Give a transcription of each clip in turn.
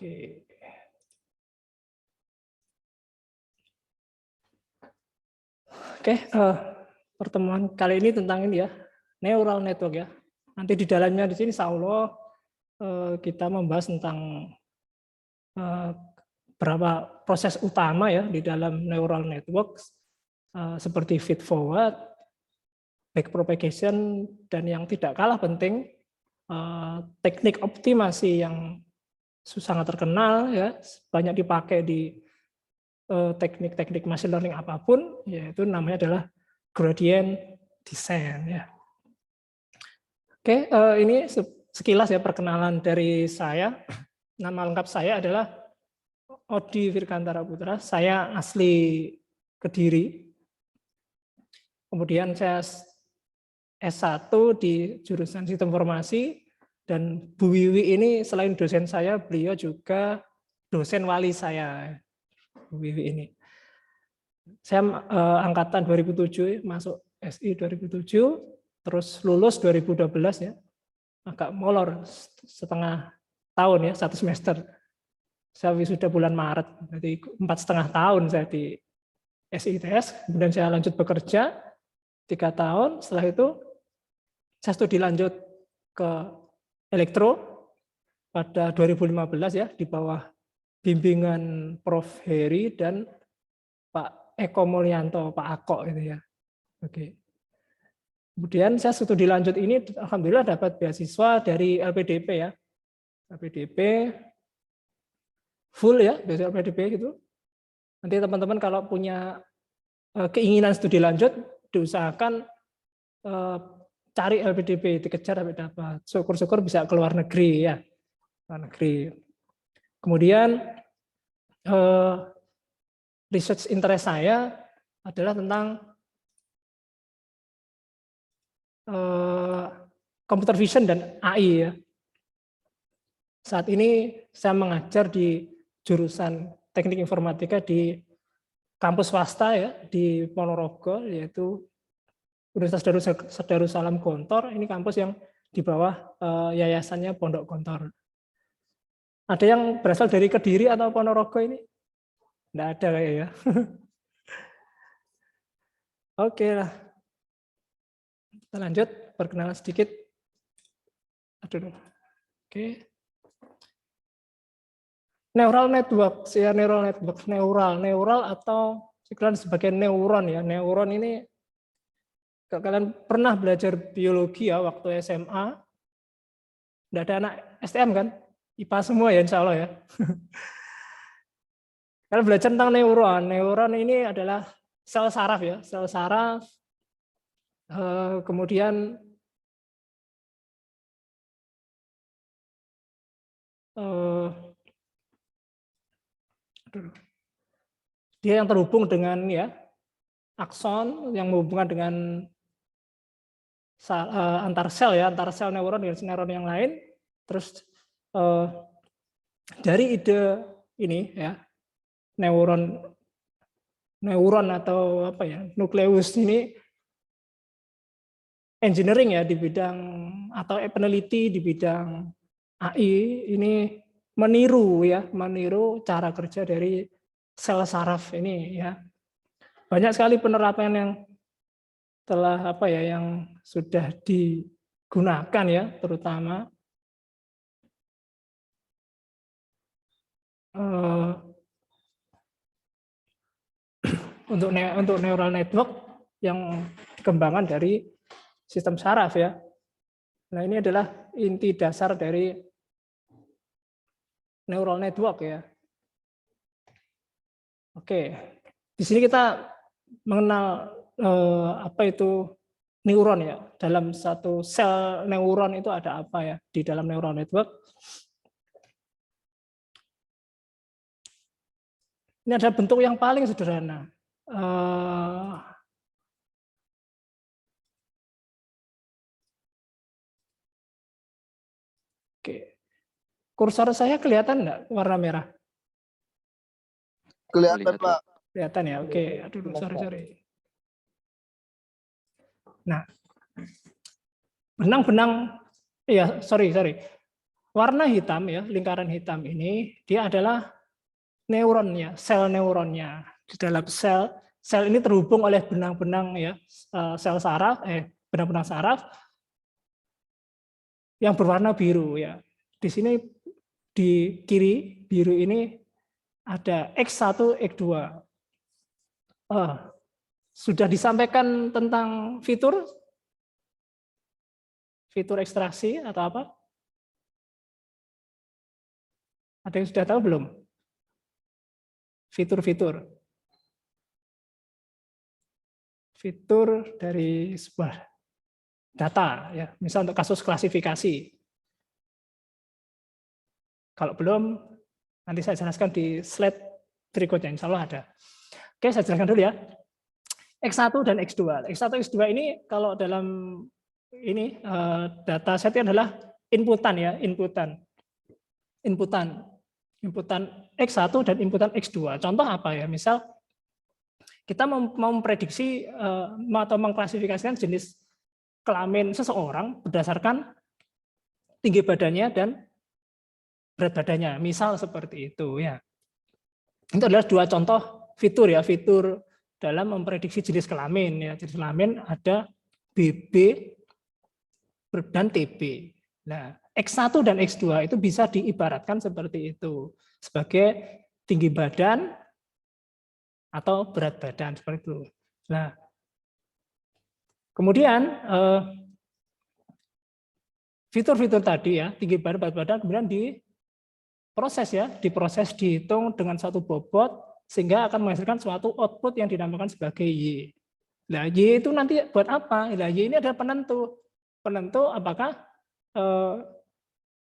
Oke. Oke, pertemuan kali ini tentang ini ya, neural network ya. Nanti di dalamnya di sini insya Allah kita membahas tentang beberapa proses utama ya di dalam neural network seperti feed forward, back propagation, dan yang tidak kalah penting teknik optimasi yang sangat terkenal ya, banyak dipakai di teknik-teknik machine learning apapun, yaitu namanya adalah gradient descent ya. Oke, ini sekilas ya perkenalan dari saya. Nama lengkap saya adalah Odi Virkantara Putra. Saya asli Kediri. Kemudian saya S1 di jurusan Sistem Informasi, dan Bu Wiwi ini selain dosen saya, beliau juga dosen wali saya. Bu Wiwi ini. Saya angkatan 2007, masuk SI 2007, terus lulus 2012 ya. Agak molor setengah tahun ya, 1 semester. Saya wisuda bulan Maret, jadi 4,5 tahun saya di SITS, kemudian saya lanjut bekerja 3 tahun, setelah itu saya studi lanjut ke elektro pada 2015 ya, di bawah bimbingan Prof. Heri dan Pak Eko Mulyanto, Pak Ako itu ya. Oke. Kemudian saya studi lanjut ini alhamdulillah dapat beasiswa dari LPDP ya. LPDP full ya, beasiswa LPDP gitu. Nanti teman-teman kalau punya keinginan studi lanjut, diusahakan cari LPDP, dikejar sampai dapat. Syukur-syukur bisa ke luar negeri ya. Luar negeri. Kemudian research interest saya adalah tentang computer vision dan AI ya. Saat ini saya mengajar di jurusan Teknik Informatika di kampus swasta ya di Ponorogo, yaitu Universitas Darussalam Gontor. Ini kampus yang di bawah yayasannya Pondok Gontor. Ada yang berasal dari Kediri atau Ponorogo ini? Tidak ada kayak ya. Oke lah. Kita lanjut, perkenalan sedikit. Aduh. Oke. Neural network, ya neural network, neural atau dikenal sebagai neuron ya. Neuron ini kalian pernah belajar biologi ya waktu SMA. Tidak ada anak STM kan? IPA semua ya insya Allah ya. Kalian belajar tentang neuron. Neuron ini adalah sel saraf ya, sel saraf. Kemudian dia yang terhubung dengan ya akson yang menghubungkan dengan antar sel ya, antar sel neuron dengan neuron yang lain. Terus dari ide ini ya, neuron atau apa ya, nukleus ini engineering ya di bidang atau peneliti di bidang AI ini meniru cara kerja dari sel saraf ini ya. Banyak sekali penerapan yang telah yang sudah digunakan ya, terutama untuk neural network yang dikembangkan dari sistem saraf ya. Nah, ini adalah inti dasar dari neural network ya. Oke, di sini kita mengenal apa itu neuron ya. Dalam satu sel neuron itu ada apa ya di dalam neural network. Ini ada bentuk yang paling sederhana. Oke, kursor saya kelihatan enggak warna merah? Kelihatan Pak. Kelihatan ya. Oke, aduh sorry. Nah, benang-benang, iya sorry. warna hitam ya, lingkaran hitam ini dia adalah neuronnya, sel neuronnya. Di dalam sel ini terhubung oleh benang-benang ya, sel saraf, benang-benang saraf yang berwarna biru ya. Di sini di kiri biru ini ada X1, X2. Sudah disampaikan tentang fitur ekstraksi atau apa? Ada yang sudah tahu belum? Fitur dari sebuah data ya, misal untuk kasus klasifikasi. Kalau belum, nanti saya jelaskan di slide berikutnya, insya Allah ada. Oke, saya jelaskan dulu ya. X1 dan X2. X1, X2 ini kalau dalam ini data set adalah inputan ya, inputan X1 dan inputan X2. Contoh apa ya? Misal kita mau memprediksi atau mengklasifikasikan jenis kelamin seseorang berdasarkan tinggi badannya dan berat badannya. Misal seperti itu ya. Itu adalah dua contoh fitur ya, fitur dalam memprediksi jenis kelamin ya. Jenis kelamin ada BB dan TB. Nah, X1 dan X2 itu bisa diibaratkan seperti itu, sebagai tinggi badan atau berat badan seperti itu. Nah, kemudian fitur-fitur tadi ya, tinggi badan, berat badan, kemudian diproses dihitung dengan satu bobot sehingga akan menghasilkan suatu output yang dinamakan sebagai Y. Nah, Y itu nanti buat apa? Nah, Y ini adalah penentu apakah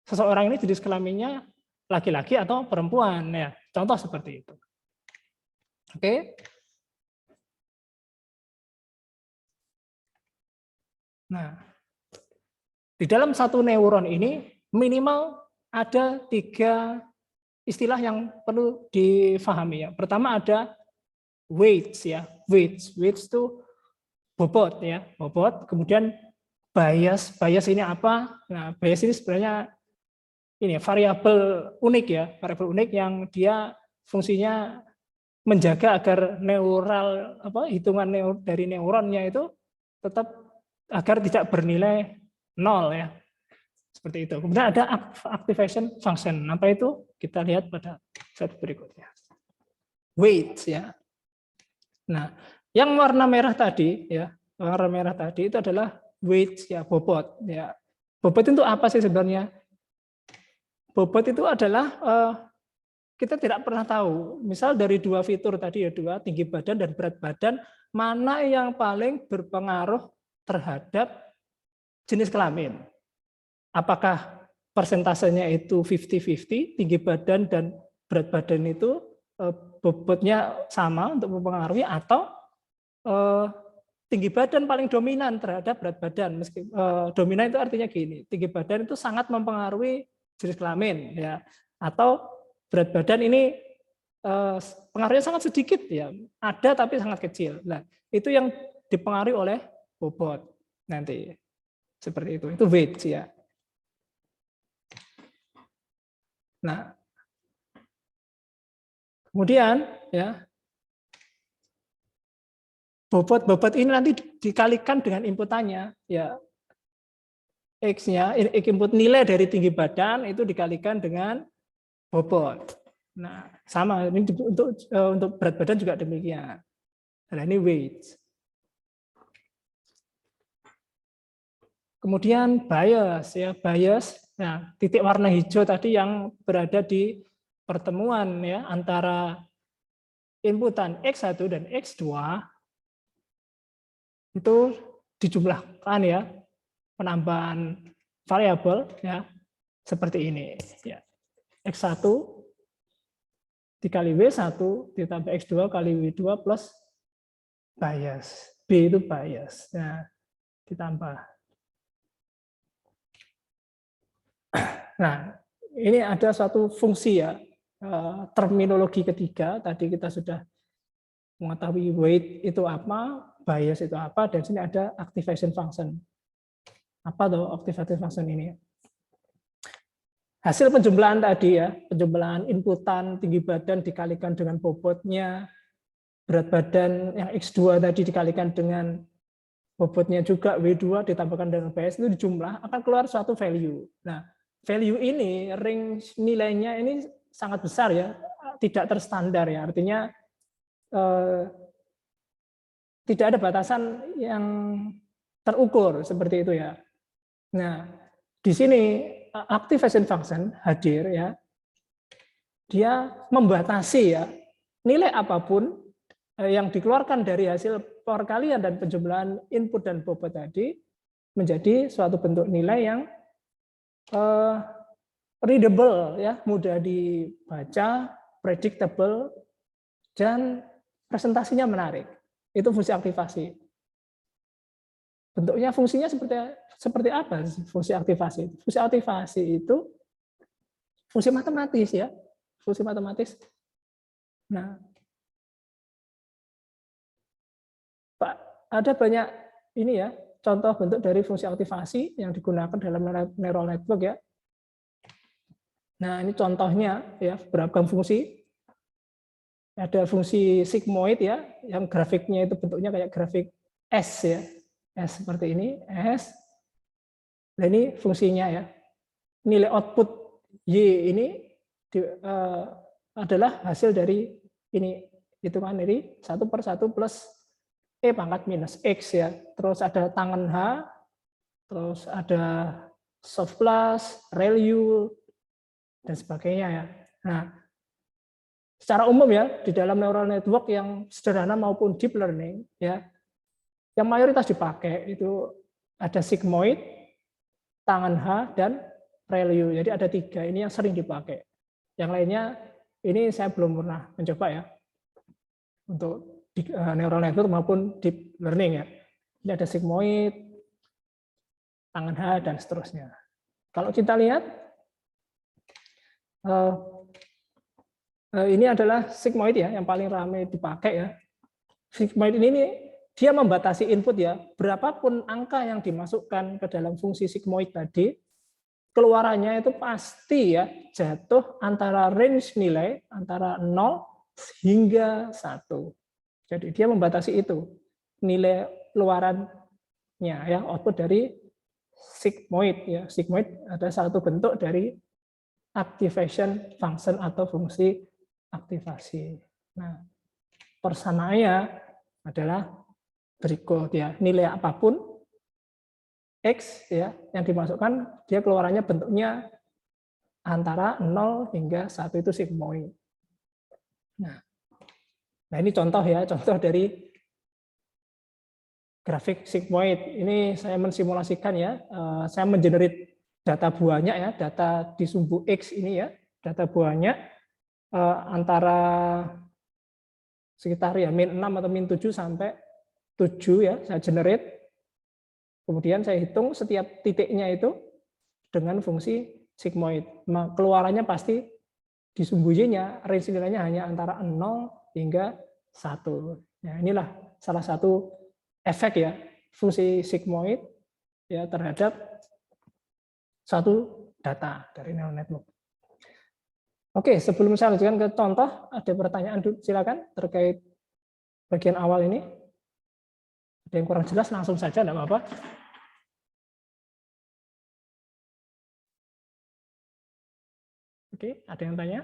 seseorang ini jenis kelaminnya laki-laki atau perempuan ya. Contoh seperti itu. Oke. Nah, di dalam satu neuron ini minimal ada 3 istilah yang perlu difahami ya. Pertama ada weights ya. Weights itu bobot ya, bobot. Kemudian bias ini apa? Nah, bias ini sebenarnya ini variabel unik ya, variabel unik yang dia fungsinya menjaga agar neural hitungan dari neuronnya itu tetap agar tidak bernilai 0 ya. Seperti itu. Kemudian ada activation function. Apa itu? Kita lihat pada slide berikutnya. Weights ya. Nah, yang warna merah tadi ya, warna merah tadi itu adalah weights ya, bobot ya. Bobot itu apa sih sebenarnya? Bobot itu adalah kita tidak pernah tahu. Misal dari 2 fitur tadi ya, 2 tinggi badan dan berat badan, mana yang paling berpengaruh terhadap jenis kelamin. Apakah persentasenya itu 50-50, tinggi badan dan berat badan itu bobotnya sama untuk mempengaruhi, atau tinggi badan paling dominan terhadap berat badan. Dominan itu artinya gini, tinggi badan itu sangat mempengaruhi jenis kelamin ya, atau berat badan ini pengaruhnya sangat sedikit ya, ada tapi sangat kecil. Nah, itu yang dipengaruhi oleh bobot nanti. Seperti itu weight ya. Nah, kemudian ya bobot ini nanti dikalikan dengan inputannya ya, X-nya, input nilai dari tinggi badan itu dikalikan dengan bobot. Nah, sama ini untuk berat badan juga demikian. Nah, ini weight. Kemudian bias ya, bias. Nah, titik warna hijau tadi yang berada di pertemuan ya antara inputan X1 dan X2 itu dijumlahkan ya, penambahan variabel ya seperti ini ya. X1 dikali W1 ditambah X2 kali W2 plus bias. B itu bias. Nah, ditambah. Nah, ini ada suatu fungsi ya, terminologi ketiga. Tadi kita sudah mengetahui weight itu apa, bias itu apa, dan sini ada activation function. Apa tuh activation function ini? hasil penjumlahan tadi ya, penjumlahan inputan tinggi badan dikalikan dengan bobotnya, berat badan yang X2 tadi dikalikan dengan bobotnya juga W2 ditambahkan dengan BS itu dijumlah akan keluar suatu value. Nah, value ini range nilainya ini sangat besar ya, tidak terstandar ya. Artinya tidak ada batasan yang terukur seperti itu ya. Nah, di sini activation function hadir ya. Dia membatasi ya nilai apapun yang dikeluarkan dari hasil perkalian dan penjumlahan input dan bobot tadi menjadi suatu bentuk nilai yang readable ya, mudah dibaca, predictable, dan presentasinya menarik. Itu fungsi aktivasi. Bentuknya, fungsinya seperti apa fungsi aktivasi? Fungsi aktivasi itu fungsi matematis ya, fungsi matematis. Nah, Pak, ada banyak ini ya, contoh bentuk dari fungsi aktivasi yang digunakan dalam neural network ya. Nah, ini contohnya ya, beragam fungsi. Ada fungsi sigmoid ya, yang grafiknya itu bentuknya kayak grafik S ya. S seperti ini, S. Nah, ini fungsinya ya. Nilai output Y ini adalah hasil dari ini, hitungan dari 1/1 plus E pangkat minus X ya. Terus ada tangan H, terus ada soft plus, ReLU, dan sebagainya ya. Nah, secara umum ya, di dalam neural network yang sederhana maupun deep learning, ya, yang mayoritas dipakai itu ada sigmoid, tangan H, dan ReLU. Jadi ada 3, ini yang sering dipakai. Yang lainnya, ini saya belum pernah mencoba ya, untuk neural network maupun deep learning ya. Ini ada sigmoid, tangan H, dan seterusnya. Kalau kita lihat, ini adalah sigmoid ya, yang paling ramai dipakai ya. Sigmoid ini dia membatasi input ya, berapapun angka yang dimasukkan ke dalam fungsi sigmoid tadi, keluarannya itu pasti ya jatuh antara range nilai antara 0 hingga 1. Jadi dia membatasi itu, nilai keluarannya ya, output dari sigmoid ya. Sigmoid ada satu bentuk dari activation function atau fungsi aktivasi. Nah, persamaannya adalah berikut ya, nilai apapun X ya yang dimasukkan, dia keluarannya bentuknya antara 0 hingga 1 itu sigmoid. Nah, ini contoh ya, contoh dari grafik sigmoid. Ini saya mensimulasikan ya, saya mengenerate data buahnya ya, data di sumbu X ini ya, data buahnya antara sekitar ya min 6 atau min 7 sampai 7 ya, saya generate. Kemudian saya hitung setiap titiknya itu dengan fungsi sigmoid. Keluarannya pasti di sumbu Y-nya, range nilainya hanya antara 0 hingga 1. Ya, inilah salah satu efek ya fungsi sigmoid ya terhadap satu data dari neural network. Oke, sebelum saya lanjutkan ke contoh, ada pertanyaan silakan terkait bagian awal ini. Ada yang kurang jelas langsung saja, tidak apa-apa. Oke, ada yang tanya?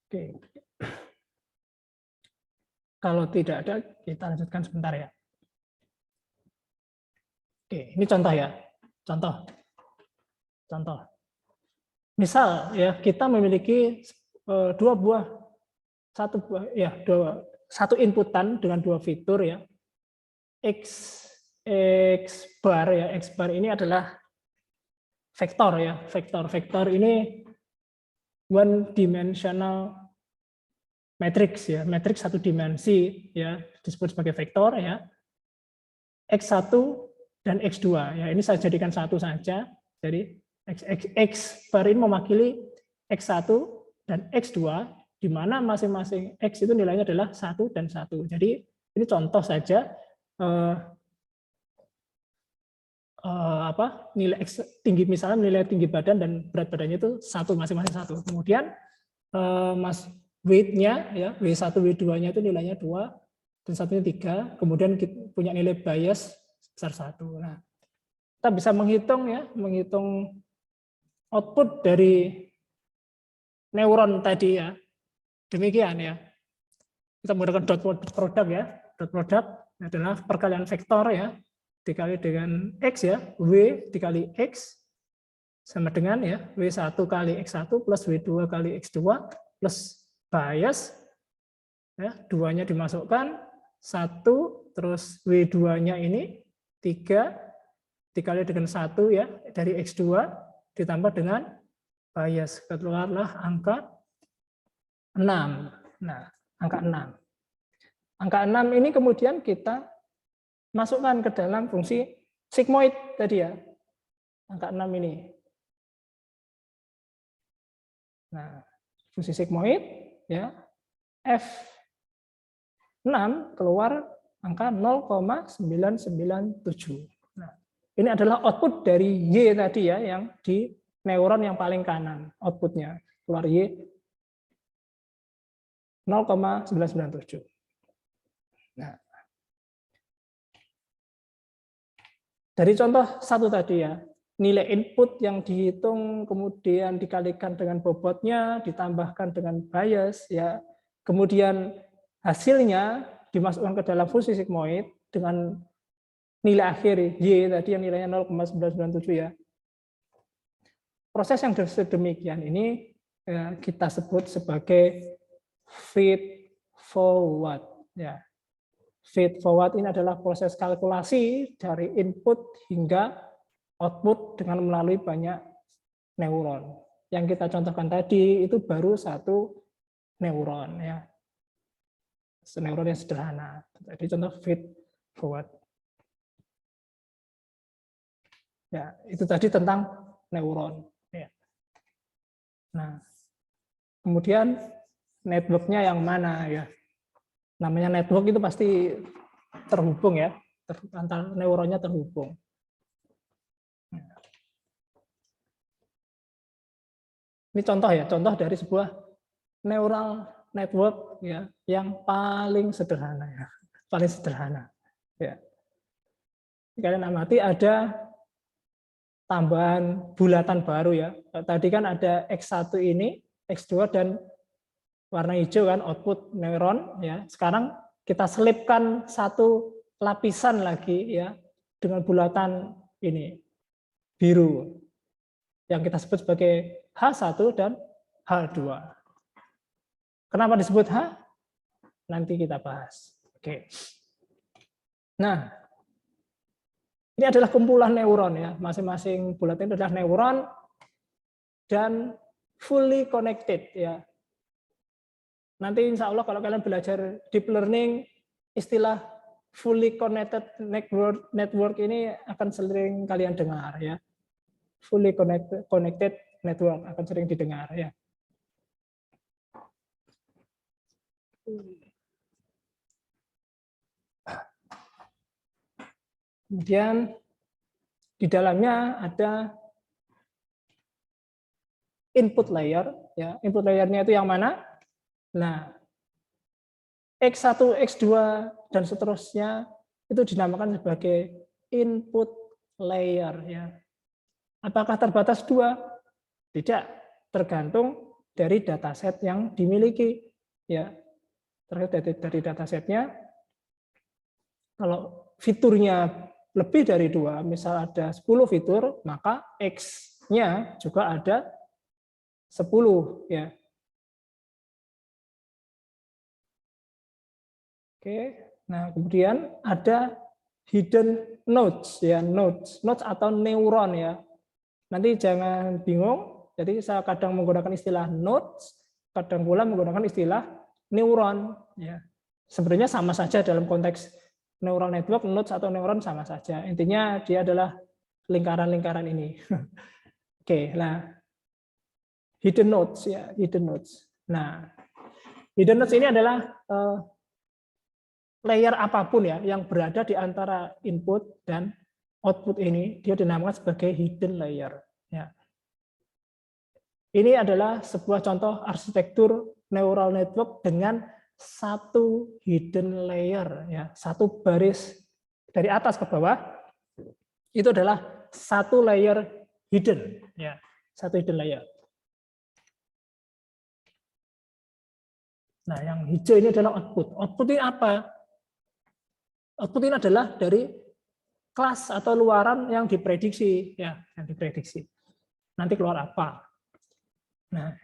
Oke. Kalau tidak ada, kita lanjutkan sebentar ya. Oke, ini contoh ya. Contoh. Misal ya kita memiliki satu inputan dengan 2 fitur ya. X bar ya, X bar ini adalah vektor ya. Vektor ini one dimensional matrix ya, matrix satu dimensi ya, disebut sebagai vektor ya. X1 dan X2 ya, ini saya jadikan satu saja. Jadi X bar ini mewakili X1 dan X2 di mana masing-masing X itu nilainya adalah 1 dan 1. Jadi ini contoh saja nilai tinggi, misalnya nilai tinggi badan dan berat badannya itu masing-masing satu. Kemudian weight-nya ya, W1 W2-nya itu nilainya 2 dan satunya 3. Kemudian kita punya nilai bias sebesar 1. Nah, kita bisa menghitung output dari neuron tadi ya. Demikian ya. Kita menggunakan dot product ya. Dot product adalah perkalian vektor ya, dikali dengan X ya, W dikali X sama dengan ya W1 kali X1 plus W2 kali X2 plus bias ya, 2-nya dimasukkan 1, terus W2-nya ini 3 dikali dengan 1 ya dari X2 ditambah dengan bias, keluarlah angka 6. Nah, angka 6. Angka 6 ini kemudian kita masukkan ke dalam fungsi sigmoid tadi ya. Angka 6 ini. Nah, fungsi sigmoid ya. F6 keluar angka 0,997. Nah, ini adalah output dari Y tadi ya, yang di neuron yang paling kanan. Outputnya keluar Y 0,997. Nah, dari contoh satu tadi ya, nilai input yang dihitung kemudian dikalikan dengan bobotnya, ditambahkan dengan bias ya, kemudian hasilnya dimasukkan ke dalam fungsi sigmoid dengan nilai akhir Y tadi yang nilainya 0,997 ya. Proses yang sedemikian ini ya, kita sebut sebagai feed forward ya. Feed forward ini adalah proses kalkulasi dari input hingga output dengan melalui banyak neuron. Yang kita contohkan tadi itu baru satu neuron ya. Neuron yang sederhana. Jadi contoh feed forward. Ya, itu tadi tentang neuron. Ya. Nah, kemudian network-nya yang mana ya? Namanya network itu pasti terhubung ya, antara neuronnya terhubung. Ini contoh ya, contoh dari sebuah neural network ya yang paling sederhana ya, paling sederhana. Ya. Kalian amati ada tambahan bulatan baru ya. Tadi kan ada X1 ini, X2 dan warna hijau kan output neuron ya. Sekarang kita selipkan satu lapisan lagi ya dengan bulatan ini biru yang kita sebut sebagai H1 dan H2. Kenapa disebut H? Nanti kita bahas. Oke. Nah, ini adalah kumpulan neuron ya. Masing-masing bulatan itu adalah neuron dan fully connected ya. Nanti insya Allah kalau kalian belajar deep learning, istilah fully connected network ini akan sering kalian dengar ya. Fully connected network akan sering didengar ya. Kemudian di dalamnya ada input layer ya. Input layernya itu yang mana? Nah, X1, X2 dan seterusnya itu dinamakan sebagai input layer ya. Apakah terbatas 2? Tidak, tergantung dari dataset yang dimiliki ya. Tergantung dari datasetnya. Kalau fiturnya lebih dari 2, misal ada 10 fitur, maka X-nya juga ada 10 ya. Oke, nah kemudian ada hidden nodes ya, nodes atau neuron ya. Nanti jangan bingung. Jadi saya kadang menggunakan istilah nodes, kadang pula menggunakan istilah neuron ya. Sebenarnya sama saja dalam konteks neural network, nodes atau neuron sama saja. Intinya dia adalah lingkaran-lingkaran ini. Oke, nah hidden nodes ya, hidden nodes. Nah, hidden nodes ini adalah layer apapun ya yang berada di antara input dan output ini dia dinamakan sebagai hidden layer. Ya. Ini adalah sebuah contoh arsitektur neural network dengan satu hidden layer, ya, satu baris dari atas ke bawah itu adalah satu layer hidden, ya, satu hidden layer. Nah, yang hijau ini adalah output. Output ini apa? Output ini adalah dari kelas atau luaran yang diprediksi, ya, yang diprediksi. Nanti keluar apa? Nah,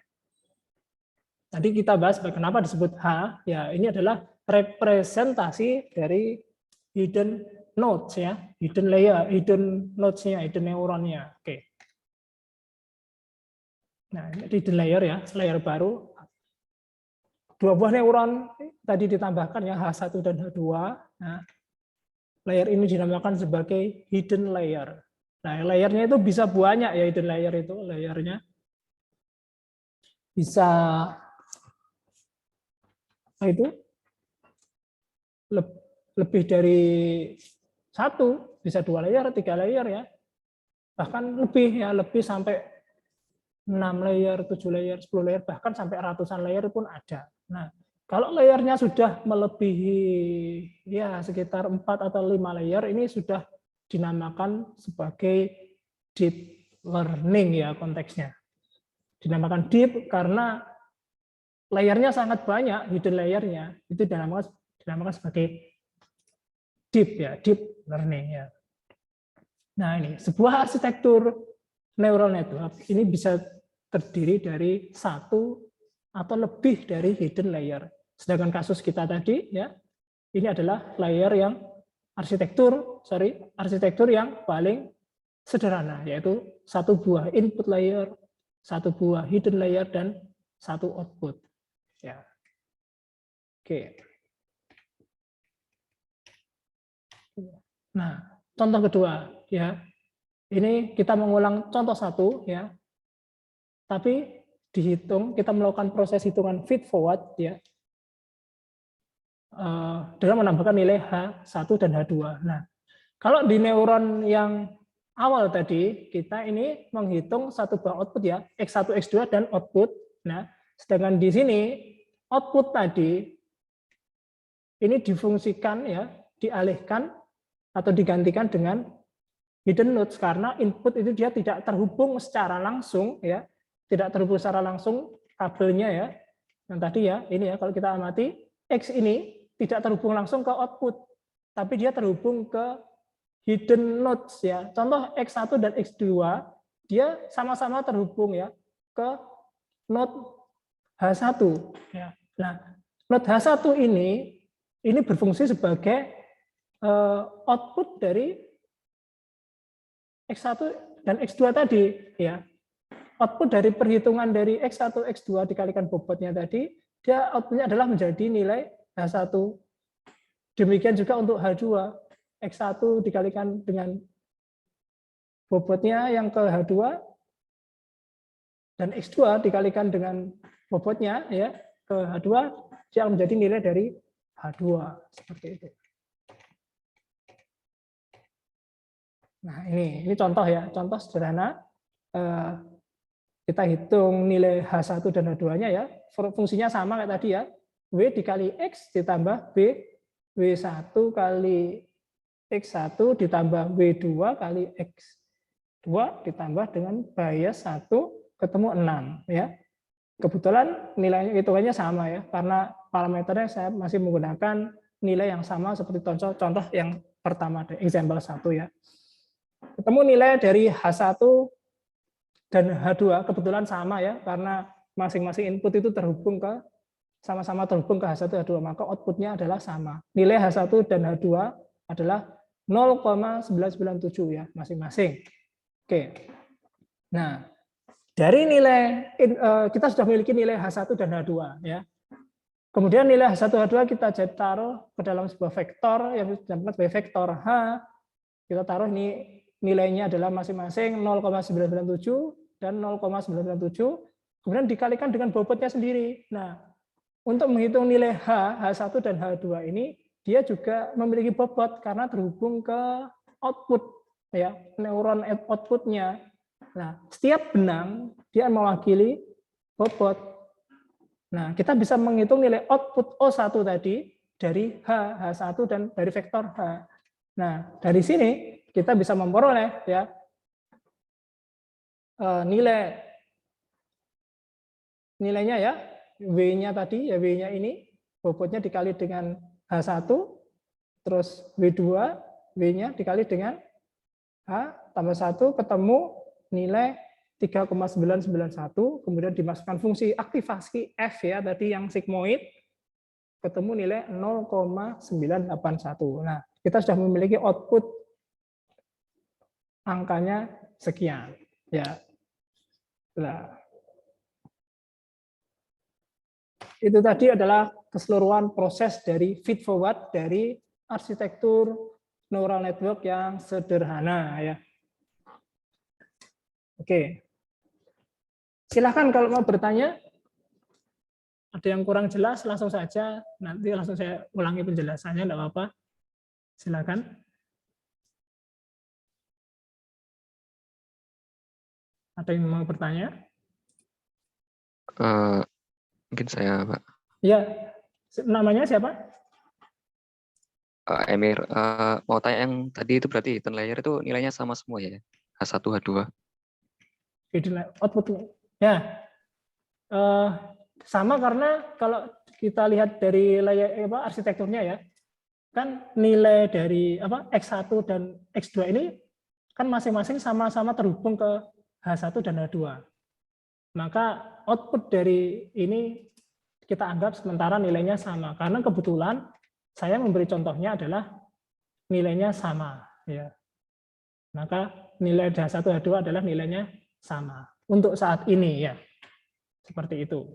tadi kita bahas kenapa disebut H. Ya, ini adalah representasi dari hidden nodes, ya, hidden layer, hidden nodes-nya, hidden neuronnya. Oke. Nah, ini hidden layer ya, layer baru. Dua buah neuron tadi ditambahkan ya, H1 dan H2. Nah, layer ini dinamakan sebagai hidden layer. Nah, layernya itu bisa banyak ya, hidden layer itu layernya. Bisa itu lebih dari satu, bisa 2 layer, 3 layer ya. Bahkan lebih ya, lebih sampai 6 layer, 7 layer, 10 layer, bahkan sampai ratusan layer pun ada. Nah, kalau layernya sudah melebihi ya sekitar 4 atau 5 layer, ini sudah dinamakan sebagai deep learning ya konteksnya. Dinamakan deep karena layernya sangat banyak, hidden layernya itu dinamakan sebagai deep ya, deep learning ya. Nah, ini sebuah arsitektur neural network ini bisa terdiri dari satu atau lebih dari hidden layer. Sedangkan kasus kita tadi ya, ini adalah layer yang arsitektur yang paling sederhana, yaitu satu buah input layer, satu buah hidden layer, dan satu output. Ya. Oke. Nah, contoh kedua ya. Ini kita mengulang contoh satu ya. Tapi dihitung, kita melakukan proses hitungan feed forward ya. Dengan menambahkan nilai H1 dan H2. Nah, kalau di neuron yang awal tadi, kita ini menghitung satu buah output ya, X1, X2 dan output. Nah, sedangkan di sini output tadi ini difungsikan ya, dialihkan atau digantikan dengan hidden nodes karena input itu dia tidak terhubung secara langsung ya, tidak terhubung secara langsung kabelnya ya. Yang tadi ya, ini ya kalau kita amati X ini tidak terhubung langsung ke output, tapi dia terhubung ke hidden nodes ya. Contoh X1 dan X2 dia sama-sama terhubung ya ke node H1 ya. Nah, node H1 ini berfungsi sebagai output dari X1 dan X2 tadi ya. Output dari perhitungan dari X1, X2 dikalikan bobotnya tadi, dia outputnya adalah menjadi nilai H1. Demikian juga untuk H2, X1 dikalikan dengan bobotnya yang ke H2 dan X2 dikalikan dengan bobotnya ya ke H2, dia akan menjadi nilai dari H2 seperti itu. Nah, ini contoh ya, contoh sederhana. Kita hitung nilai H1 dan H2-nya ya. Fungsinya sama kayak tadi ya. W dikali X ditambah B, W1 kali X1 ditambah W2 kali X2 ditambah dengan bias 1 ketemu 6 ya. Kebetulan nilainya hitungannya sama ya, karena parameternya saya masih menggunakan nilai yang sama seperti contoh yang pertama, example 1 ya. Ketemu nilai dari H1 dan H2 kebetulan sama ya, karena masing-masing input itu sama-sama terhubung ke H1 H2, maka outputnya adalah sama. Nilai H1 dan H2 adalah 0,997 ya masing-masing. Oke. Nah, dari nilai kita sudah memiliki nilai H1 dan H2 ya. Kemudian nilai H1 H2 kita taruh ke dalam sebuah vektor yang disebut sebagai vektor H. Kita taruh ini nilainya adalah masing-masing 0,997 dan 0,997, kemudian dikalikan dengan bobotnya sendiri. Nah, untuk menghitung nilai H1 dan H2 ini, dia juga memiliki bobot karena terhubung ke output ya neuron outputnya. Nah, setiap benang dia mewakili bobot. Nah, kita bisa menghitung nilai output O1 tadi dari H1 dan dari vektor H. Nah, dari sini kita bisa memperoleh ya nilainya ya, W-nya tadi, ya W-nya ini, bobotnya dikali dengan H1, terus W2, W-nya dikali dengan H tambah 1, ketemu nilai 3,991, kemudian dimasukkan fungsi aktivasi F ya, tadi yang sigmoid, ketemu nilai 0,981. Nah, kita sudah memiliki output angkanya sekian. Ya. Nah, itu tadi adalah keseluruhan proses dari feed forward dari arsitektur neural network yang sederhana ya. Oke. Silahkan kalau mau bertanya. Ada yang kurang jelas langsung saja, nanti langsung saya ulangi penjelasannya, enggak apa-apa. Silakan. Ada yang mau bertanya? Mungkin saya, Pak. Ya, namanya siapa? Emir, mau tanya yang tadi itu berarti hidden layer itu nilainya sama semua ya? H1, H2? Outputnya. Ya, sama karena kalau kita lihat dari layer arsitekturnya ya, kan nilai dari X1 dan X2 ini kan masing-masing sama-sama terhubung ke H1 dan H2. Maka output dari ini kita anggap sementara nilainya sama. Karena kebetulan saya memberi contohnya adalah nilainya sama. Ya. Maka nilai H1, H2 adalah nilainya sama. Untuk saat ini ya. Seperti itu.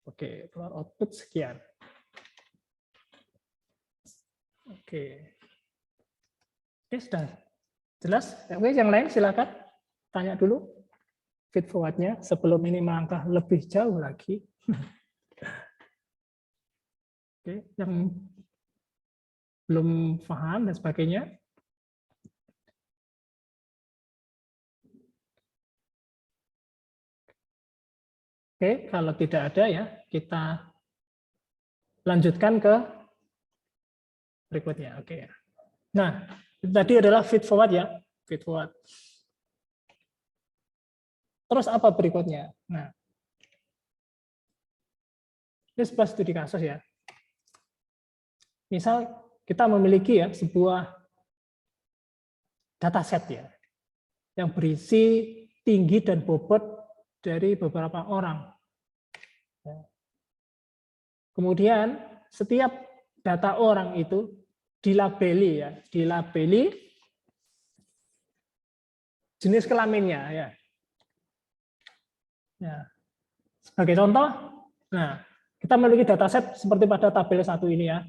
Oke, output sekian. Oke. Oke, sudah jelas? Oke, yang lain silakan tanya dulu feed forward-nya sebelum ini melangkah lebih jauh lagi. Oke, yang belum paham dan sebagainya. Oke, kalau tidak ada ya, kita lanjutkan ke berikutnya. Oke. Nah, tadi adalah feed forward ya, feed forward. Terus apa berikutnya? Nah, ini sebuah studi kasus ya. Misal kita memiliki ya sebuah dataset ya, yang berisi tinggi dan bobot dari beberapa orang. Kemudian setiap data orang itu dilabeli ya, dilabeli jenis kelaminnya ya. Ya. Sebagai contoh, nah kita memiliki dataset seperti pada tabel 1 ini ya.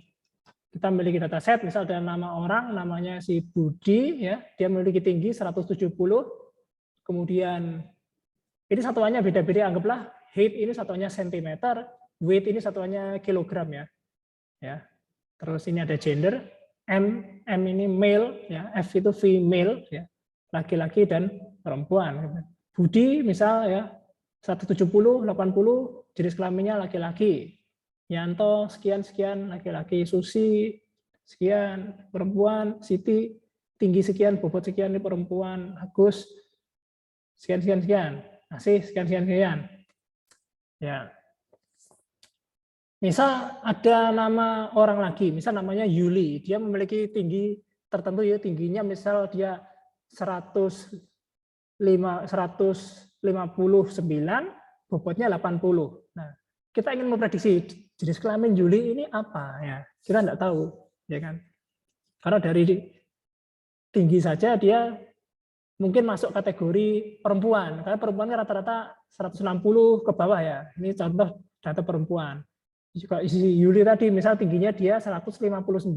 Kita memiliki dataset, misal ada nama orang, namanya si Budi ya, dia memiliki tinggi 170. Kemudian ini satuannya beda-beda, anggaplah height ini satuannya cm, weight ini satuannya kilogram ya. Ya. Terus ini ada gender, M ini male ya, F itu female ya, laki-laki dan perempuan. Budi misal ya 170, 80, jenis kelaminnya laki-laki. Yanto sekian-sekian laki-laki, Susi sekian perempuan, Siti tinggi sekian, bobot sekian ini perempuan, Agus sekian-sekian-sekian, Asih sekian-sekian-sekian. Ya. Misal ada nama orang lagi, misal namanya Yuli, dia memiliki tinggi tertentu ya, tingginya misal dia 159, bobotnya 80. Nah, kita ingin memprediksi jenis kelamin Yuli ini apa ya? Kita tidak tahu, ya kan? Karena dari tinggi saja dia mungkin masuk kategori perempuan, karena perempuan rata-rata 160 ke bawah ya. Ini contoh data perempuan. Juga isi Yuli tadi, misal tingginya dia 159.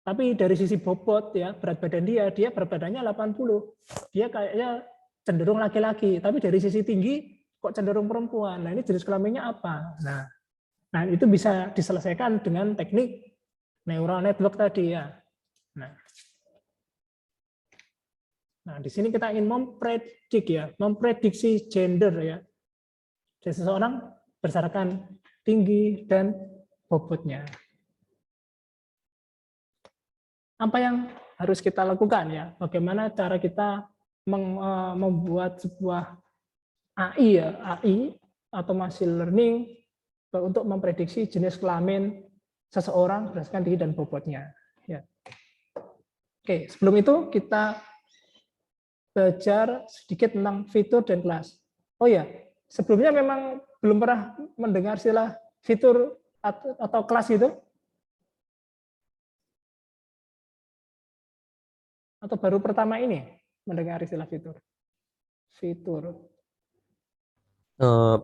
Tapi dari sisi bobot ya, berat badan dia berat badannya 80. Dia kayaknya cenderung laki-laki, tapi dari sisi tinggi kok cenderung perempuan. Nah, ini jenis kelaminnya apa? Nah, itu bisa diselesaikan dengan teknik neural network tadi ya. Nah, Nah, di sini kita ingin memprediksi gender ya dari seseorang berdasarkan tinggi dan bobotnya. Apa yang harus kita lakukan ya? Bagaimana cara kita membuat sebuah AI ya, AI atau machine learning untuk memprediksi jenis kelamin seseorang berdasarkan tinggi dan bobotnya. Ya. Oke, sebelum itu kita belajar sedikit tentang fitur dan kelas. Oh ya, sebelumnya memang belum pernah mendengar istilah fitur atau kelas itu? Atau baru pertama ini mendengar istilah fitur? Fitur.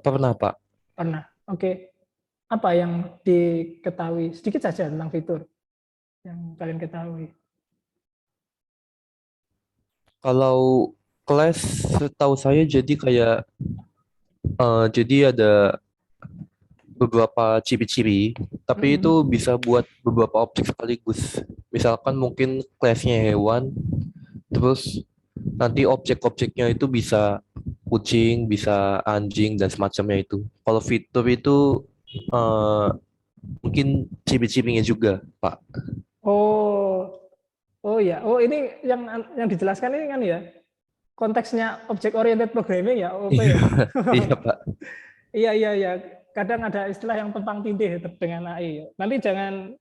Pernah, Pak. Pernah. Oke. Apa yang diketahui sedikit saja tentang fitur yang kalian ketahui? Kalau kelas setahu saya jadi kayak jadi ada beberapa ciri-ciri, tapi itu bisa buat beberapa objek sekaligus. Misalkan mungkin kelasnya hewan, terus nanti objek-objeknya itu bisa kucing, bisa anjing dan semacamnya itu. Kalau fitur itu mungkin ciri-cirinya juga, Pak. Oh ya. Oh ini yang dijelaskan ini kan ya konteksnya object oriented programming ya OP ya. Iya, Pak. Iya. Kadang ada istilah yang tumpang tindih dengan AI. Nanti jangan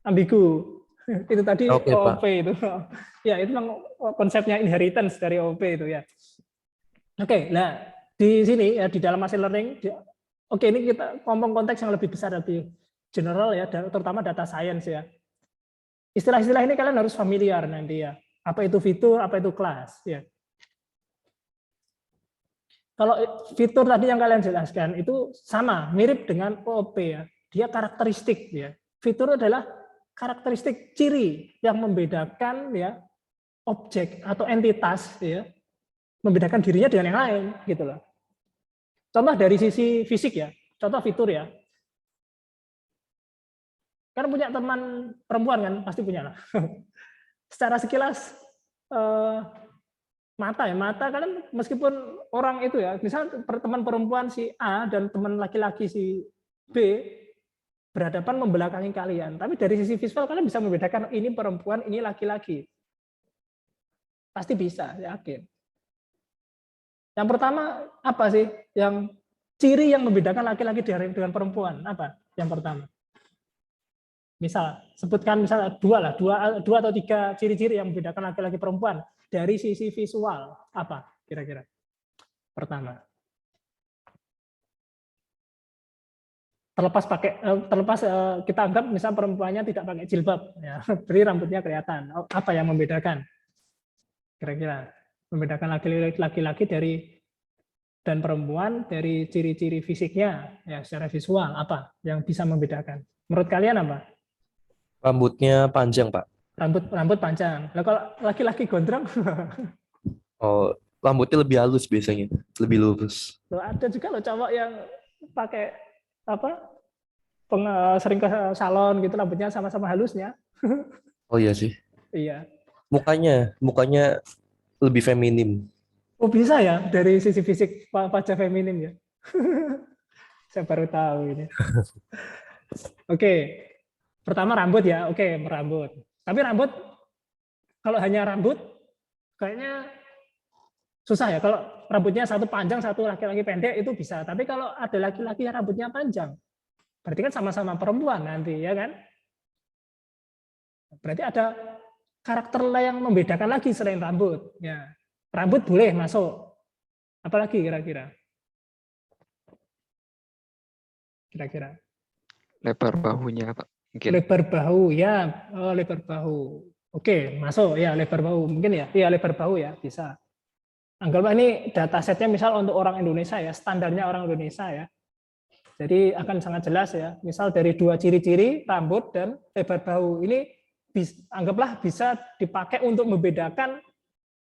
ambigu. Itu tadi Oke, OOP Pak. itu. Ya, itu memang konsepnya inheritance dari OOP itu ya. Oke, nah di sini ya di dalam machine learning, oke ini kita ngomong konteks yang lebih besar, lebih general ya, terutama data science ya. Istilah-istilah ini kalian harus familiar nanti ya. Apa itu fitur, apa itu kelas ya. Kalau fitur tadi yang kalian jelaskan itu sama, mirip dengan OOP ya. Dia karakteristik ya. Fitur adalah karakteristik ciri yang membedakan ya objek atau entitas ya, membedakan dirinya dengan yang lain gitu loh. Contoh dari sisi fisik ya, contoh fitur ya. Kan punya teman perempuan kan, pasti punya lah. Secara sekilas mata kalian meskipun orang itu ya, misal teman perempuan si A dan teman laki-laki si B berhadapan membelakangi kalian, tapi dari sisi visual kalian bisa membedakan ini perempuan, ini laki-laki. Pasti bisa, yakin. Yang pertama apa sih? Yang ciri yang membedakan laki-laki dengan perempuan apa? Yang pertama. Misal, sebutkan misalnya dua atau tiga ciri-ciri yang membedakan laki-laki perempuan dari sisi visual. Apa kira-kira? Pertama. Terlepas kita anggap misal perempuannya tidak pakai jilbab, ya, beri rambutnya kelihatan. Apa yang membedakan? Kira-kira membedakan laki-laki dan perempuan dari ciri-ciri fisiknya, ya secara visual apa yang bisa membedakan? Menurut kalian apa? Rambutnya panjang, Pak. Rambut panjang. Nah, kalau laki-laki gondrong? Oh, rambutnya lebih halus biasanya, lebih lurus. Loh, ada juga loh cowok yang pakai sering ke salon gitu, rambutnya sama-sama halusnya. Oh iya sih. Iya. Mukanya lebih feminim. Oh bisa ya dari sisi fisik wajah feminim ya. Saya baru tahu ini. Oke. Pertama rambut ya. Oke, rambut. Tapi rambut kalau hanya rambut kayaknya susah ya. Kalau rambutnya satu panjang, satu laki-laki pendek itu bisa. Tapi kalau ada laki-laki yang rambutnya panjang, berarti kan sama-sama perempuan nanti ya kan? Berarti ada karakter yang membedakan lagi selain rambut. Ya. Rambut boleh masuk. Apalagi kira-kira? Kira-kira? Lebar bahunya, Pak. Mungkin. Lebar bahu ya. Oh, lebar bahu. Oke, masuk ya lebar bahu. Mungkin ya. Iya, lebar bahu ya, bisa. Anggaplah ini datasetnya misal untuk orang Indonesia ya, standarnya orang Indonesia ya. Jadi akan sangat jelas ya. Misal dari dua ciri-ciri, rambut dan lebar bahu. Ini anggaplah bisa dipakai untuk membedakan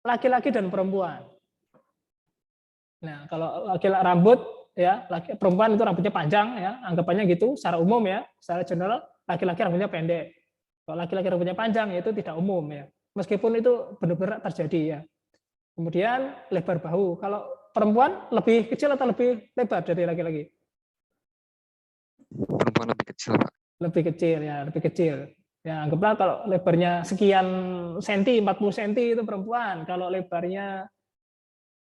laki-laki dan perempuan. Nah, kalau laki-laki rambut ya, perempuan itu rambutnya panjang ya, anggapannya gitu secara umum ya, secara general laki-laki rambutnya pendek. Kalau laki-laki rambutnya panjang ya itu tidak umum ya. Meskipun itu benar-benar terjadi ya. Kemudian lebar bahu. Kalau perempuan lebih kecil atau lebih lebar dari laki-laki? Perempuan lebih kecil, Pak. Lebih kecil ya, lebih kecil. Ya, anggaplah kalau lebarnya sekian senti, 40 senti itu perempuan. Kalau lebarnya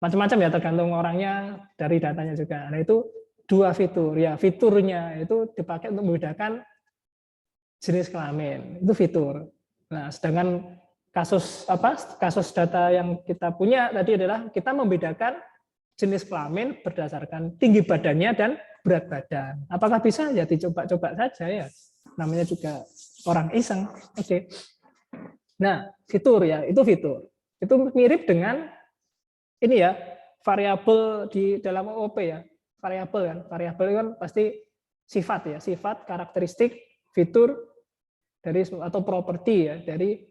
macam-macam ya, tergantung orangnya, dari datanya juga. Nah, itu dua fitur ya. Fiturnya itu dipakai untuk membedakan jenis kelamin. Itu fitur. Nah, sedangkan kasus data yang kita punya tadi adalah kita membedakan jenis kelamin berdasarkan tinggi badannya dan berat badan. Apakah bisa? Ya dicoba-coba saja ya. Namanya juga orang iseng. Oke. Nah, fitur ya, itu fitur. Itu mirip dengan ini ya, variabel di dalam OOP ya. Variabel kan. Variabel kan pasti sifat ya, sifat, karakteristik, fitur dari atau properti ya dari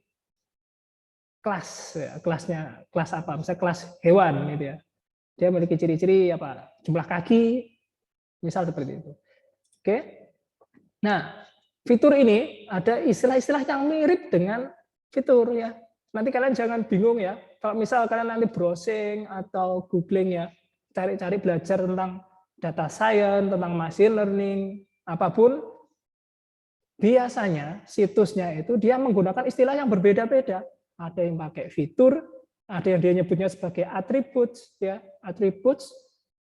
kelas ya, kelas apa? Misalnya kelas hewan gitu ya. Dia memiliki ciri-ciri apa? Jumlah kaki, misal seperti itu. Oke. Nah, fitur ini ada istilah-istilah yang mirip dengan fitur ya. Nanti kalian jangan bingung ya. Kalau misal kalian nanti browsing atau googling ya, cari-cari belajar tentang data science, tentang machine learning, apapun, biasanya situsnya itu dia menggunakan istilah yang berbeda-beda. Ada yang pakai fitur, ada yang dia nyebutnya sebagai attributes ya, attributes,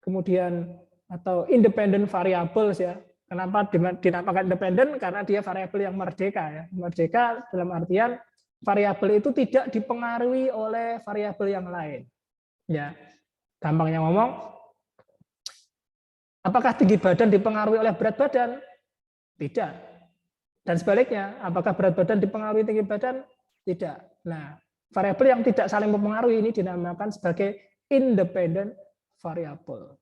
kemudian atau independent variables ya. Kenapa dinamakan independent? Karena dia variabel yang merdeka ya. Merdeka dalam artian variabel itu tidak dipengaruhi oleh variabel yang lain. Ya. Gampangnya ngomong, apakah tinggi badan dipengaruhi oleh berat badan? Tidak. Dan sebaliknya, apakah berat badan dipengaruhi tinggi badan? Tidak. Nah, variabel yang tidak saling mempengaruhi ini dinamakan sebagai independent variable.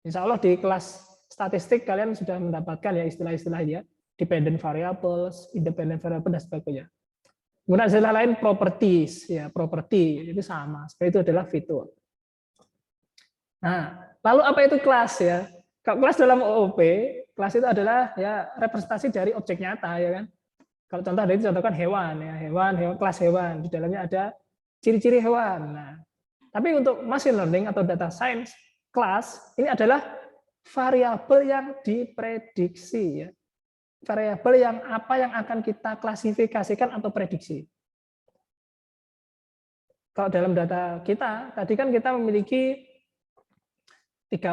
Insya Allah di kelas statistik kalian sudah mendapatkan ya istilah-istilah ya, dependent variables, independent variable dan sebagainya. Kemudian istilah lain properties ya, property itu sama. Seperti itu adalah fitur. Nah, lalu apa itu kelas ya? Kalau kelas dalam OOP, kelas itu adalah ya representasi dari objek nyata ya kan. Kalau contoh dari contohkan hewan ya, hewan kelas hewan, di dalamnya ada ciri-ciri hewan. Nah, tapi untuk machine learning atau data science, kelas ini adalah variabel yang diprediksi ya. Variabel yang apa yang akan kita klasifikasikan atau prediksi. Kalau dalam data kita, tadi kan kita memiliki 4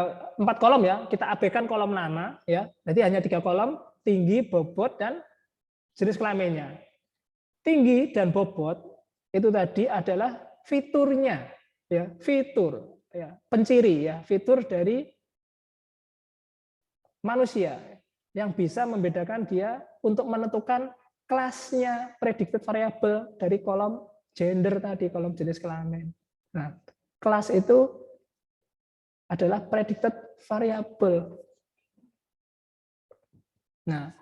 kolom ya, kita abaikan kolom nama ya. Jadi hanya 3 kolom, tinggi, bobot dan jenis kelaminnya. Tinggi dan bobot itu tadi adalah fiturnya ya, fitur ya, penciri ya, fitur dari manusia yang bisa membedakan dia untuk menentukan kelasnya predicted variable dari kolom gender tadi, kolom jenis kelamin. Nah, kelas itu adalah predicted variable. Nah,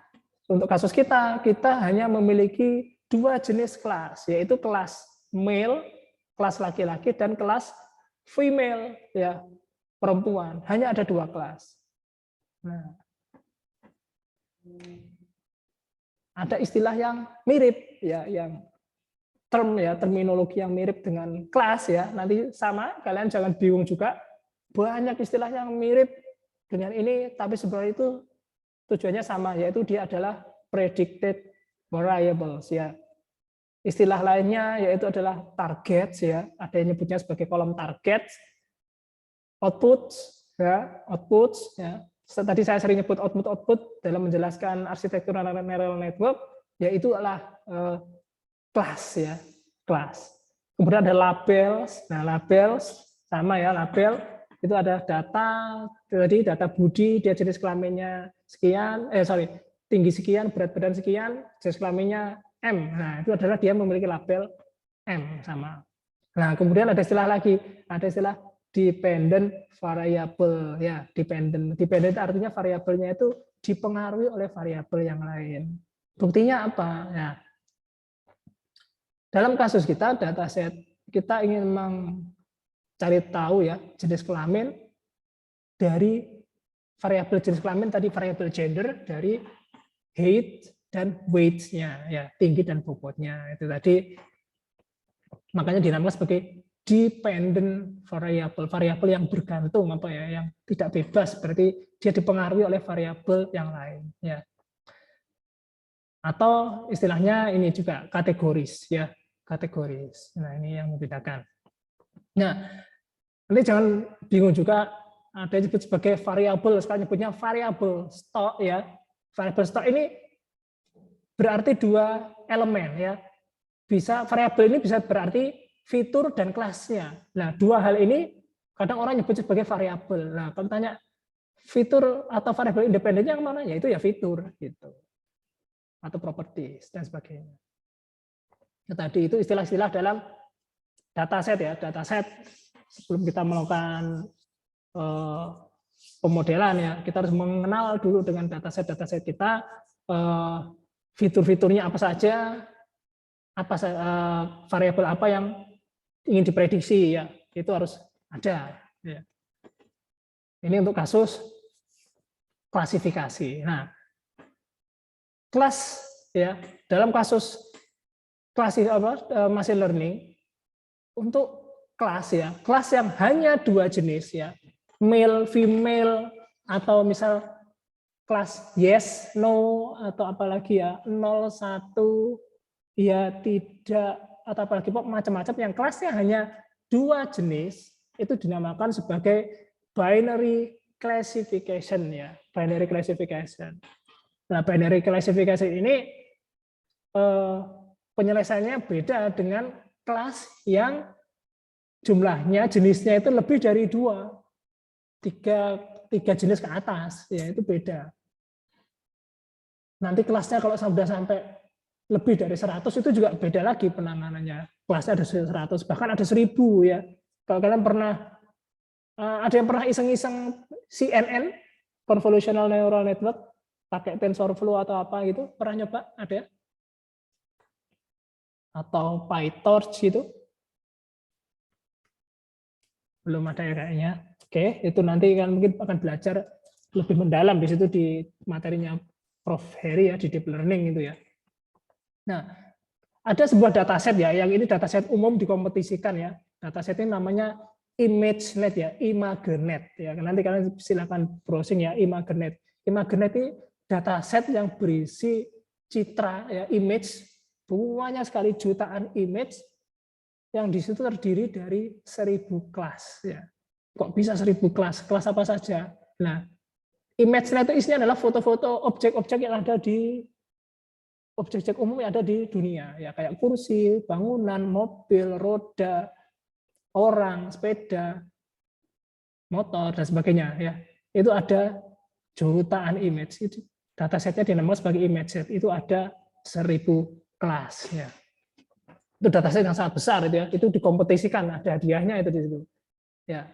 untuk kasus kita hanya memiliki 2 jenis kelas, yaitu kelas male, kelas laki-laki, dan kelas female, ya perempuan. Hanya ada 2 kelas. Nah, ada istilah yang mirip, ya, yang terminologi yang mirip dengan kelas, ya. Nanti sama, kalian jangan bingung juga. Banyak istilah yang mirip dengan ini, tapi sebenarnya itu tujuannya sama, yaitu dia adalah predicted variables ya. Istilah lainnya yaitu adalah targets ya. Ada yang nyebutnya sebagai kolom targets, outputs ya. Tadi saya sering nyebut output dalam menjelaskan arsitektur neural network, yaitu adalah kelas ya, kelas. Kemudian ada labels. Nah, labels sama ya, label itu ada data, tadi data body, dia jenis kelaminnya sekian, tinggi sekian, berat badan sekian, jenis kelaminnya M. Nah, itu adalah dia memiliki label M sama. Nah, kemudian ada istilah lagi, ada istilah dependent variable ya, dependent. Dependent artinya variabelnya itu dipengaruhi oleh variabel yang lain. Buktinya apa? Ya. Dalam kasus kita, dataset kita ingin cari tahu ya jenis kelamin dari variabel jenis kelamin tadi, variabel gender dari height dan weight-nya ya, tinggi dan bobotnya itu tadi, makanya dinamakan sebagai dependent variable, variabel yang bergantung apa ya, yang tidak bebas, berarti dia dipengaruhi oleh variabel yang lain ya. Atau istilahnya ini juga kategoris ya, kategoris. Nah, ini yang membedakan. Nah, nanti jangan bingung juga, ada yang disebut sebagai variabel, sekarang nyebutnya variabel stok ya. Variabel stok ini berarti dua elemen ya. Bisa variabel ini bisa berarti fitur dan kelasnya. Nah, dua hal ini kadang orang nyebut sebagai variabel. Nah, kalau tanya fitur atau variabel independennya yang mana? Ya itu ya fitur gitu. Atau properties dan sebagainya. Ya, tadi itu istilah-istilah dalam dataset ya, dataset sebelum kita melakukan pemodelan ya, kita harus mengenal dulu dengan dataset kita, fitur-fiturnya apa saja, apa variabel apa yang ingin diprediksi ya, itu harus ada ya. Ini untuk kasus klasifikasi. Nah, kelas ya, dalam kasus machine learning untuk kelas ya, kelas yang hanya dua jenis ya, male, female, atau misal kelas yes, no, atau apalagi ya 0, 1, ya tidak, atau apalagi macam-macam yang kelasnya hanya dua jenis, itu dinamakan sebagai binary classification ya, binary classification. Nah, binary classification ini penyelesaiannya beda dengan kelas yang jumlahnya, jenisnya itu lebih dari tiga jenis ke atas, ya itu beda. Nanti kelasnya kalau sudah sampai lebih dari 100 itu juga beda lagi penanganannya. Kelasnya ada 100, bahkan ada 1000 ya. Kalau kalian pernah, ada yang pernah iseng-iseng CNN, Convolutional Neural Network, pakai TensorFlow atau apa gitu, pernah nyoba? Ada? Atau PyTorch gitu? Belum ada ya kayaknya. Oke, itu nanti kan mungkin akan belajar lebih mendalam di situ di materinya Prof. Heri ya, di deep learning itu ya. Nah, ada sebuah dataset ya, yang ini dataset umum dikompetisikan ya. Dataset ini namanya ImageNet ya, ImageNet ya. Nanti kalian silakan browsing ya, ImageNet. ImageNet ini dataset yang berisi citra ya, image, banyak sekali jutaan image yang di situ terdiri dari 1000 kelas ya. Kok bisa 1000 kelas? Kelas apa saja? Nah, ImageNet itu isinya adalah foto-foto objek-objek yang ada di objek-objek umum yang ada di dunia ya, kayak kursi, bangunan, mobil, roda, orang, sepeda, motor dan sebagainya ya. Itu ada jutaan image. Itu datasetnya dinamakan sebagai ImageNet. Itu ada 1000 kelas ya. Itu dataset yang sangat besar itu ya. Itu dikompetisikan, ada hadiahnya itu di situ. Ya.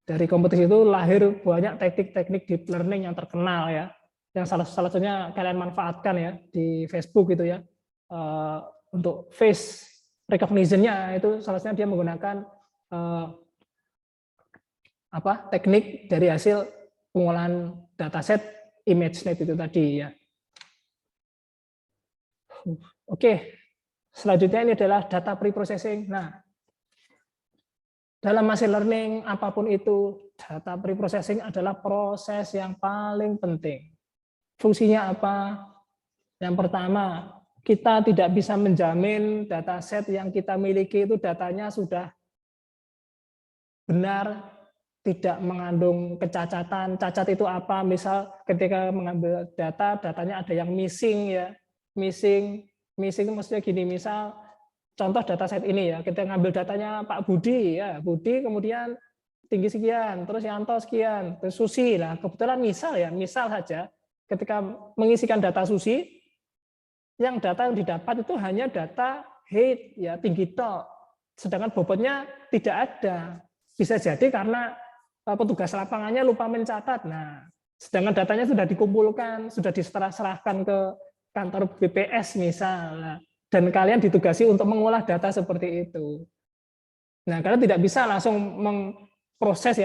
Dari kompetisi itu lahir banyak teknik-teknik deep learning yang terkenal ya. Yang salah satunya kalian manfaatkan ya di Facebook gitu ya, untuk face recognition-nya itu salah satunya dia menggunakan teknik dari hasil pengolahan dataset ImageNet itu tadi ya. Oke, selanjutnya ini adalah data preprocessing. Nah, dalam machine learning apapun itu, data preprocessing adalah proses yang paling penting. Fungsinya apa? Yang pertama, kita tidak bisa menjamin dataset yang kita miliki itu datanya sudah benar, tidak mengandung kecacatan. Cacat itu apa? Misal ketika mengambil data, datanya ada yang missing ya. Missing maksudnya gini, misal contoh dataset ini ya, kita ngambil datanya Pak Budi ya, Budi kemudian tinggi sekian, terus Yanto sekian, terus Susi lah. Kebetulan misal saja. Ketika mengisikan data Susi, yang data yang didapat itu hanya data height ya, tinggi tok, sedangkan bobotnya tidak ada. Bisa jadi karena petugas lapangannya lupa mencatat. Nah, sedangkan datanya sudah dikumpulkan, sudah diserahkan ke kantor BPS misal, dan kalian ditugasi untuk mengolah data seperti itu. Nah, kalian tidak bisa langsung memproses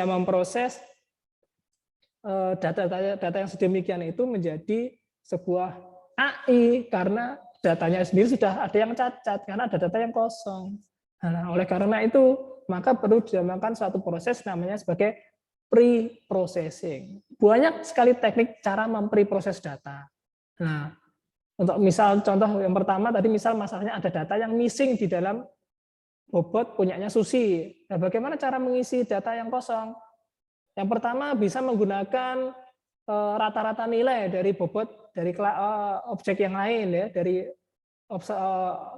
data yang sedemikian itu menjadi sebuah AI karena datanya sendiri sudah ada yang cacat, karena ada data yang kosong. Nah, oleh karena itu maka perlu dinamakan suatu proses namanya sebagai pre-processing. Banyak sekali teknik cara mempreproses data. Nah, untuk misal contoh yang pertama tadi misal masalahnya ada data yang missing di dalam bobot punyanya Susi. Nah, bagaimana cara mengisi data yang kosong? Yang pertama bisa menggunakan rata-rata nilai dari bobot dari objek yang lain ya, dari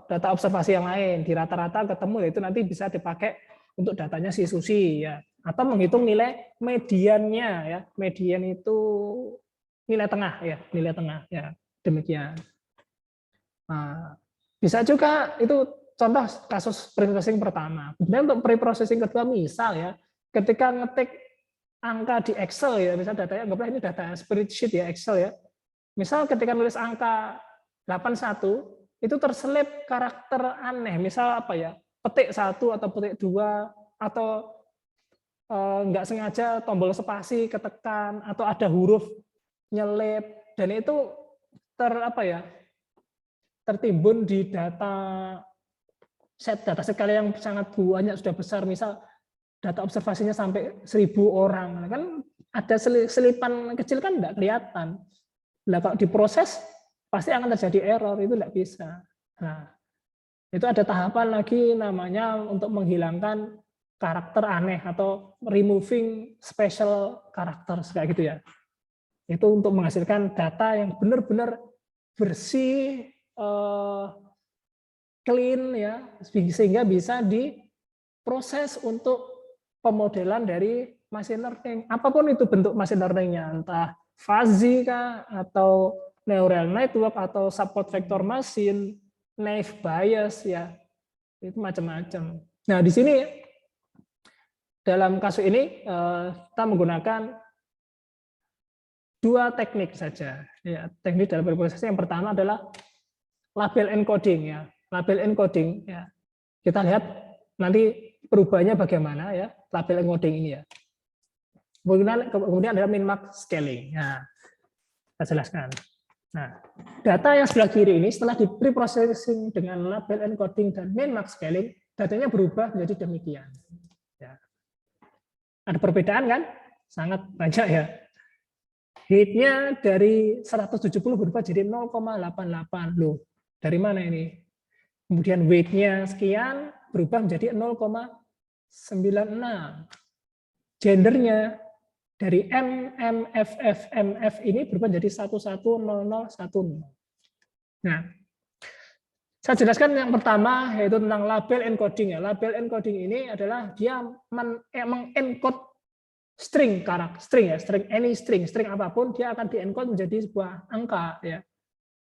data observasi yang lain di rata-rata ketemu, itu nanti bisa dipakai untuk datanya si Susi ya, atau menghitung nilai mediannya ya. Median itu nilai tengah ya, demikian. Nah, bisa juga itu contoh kasus preprocessing pertama. Kemudian untuk preprocessing kedua misal ya, ketika ngetik angka di Excel ya, misal datanya anggaplah ini data spreadsheet ya, Excel ya. Misal ketika nulis angka 81 itu terselip karakter aneh, misal apa ya, petik 1 atau petik 2 atau nggak sengaja tombol spasi ketekan atau ada huruf nyelip, dan itu tertimbun di set kali yang sangat banyak, sudah besar, misal data observasinya sampai 1.000 orang, kan ada selipan kecil kan nggak kelihatan. Nah, kalau diproses pasti akan terjadi error, itu nggak bisa. Nah, itu ada tahapan lagi namanya untuk menghilangkan karakter aneh atau removing special characters kayak gitu ya. Itu untuk menghasilkan data yang benar-benar bersih, clean ya, sehingga bisa diproses untuk pemodelan dari machine learning. Apapun itu bentuk machine learning-nya, entah fuzzy kah, atau neural network, atau support vector machine, naive Bayes ya, itu macam-macam. Nah, di sini dalam kasus ini kita menggunakan dua teknik saja. Ya, teknik dalam preprocessing yang pertama adalah label encoding ya. Label encoding ya. Kita lihat nanti perubahannya bagaimana ya, label encoding ini ya. Kemudian ada min-max scaling. Nah, saya jelaskan. Nah, data yang sebelah kiri ini setelah di pre-processing dengan label encoding dan min-max scaling, datanya berubah menjadi demikian. Ya. Ada perbedaan kan? Sangat banyak ya. Height-nya dari 170 berubah jadi 0,88. Loh, dari mana ini? Kemudian weight-nya sekian berubah menjadi 0,96. Gendernya dari MF ini berubah menjadi 110010. Nah, saya jelaskan yang pertama yaitu tentang label encoding ya. Label encoding ini adalah dia mengencode string string apapun, dia akan diencode menjadi sebuah angka ya.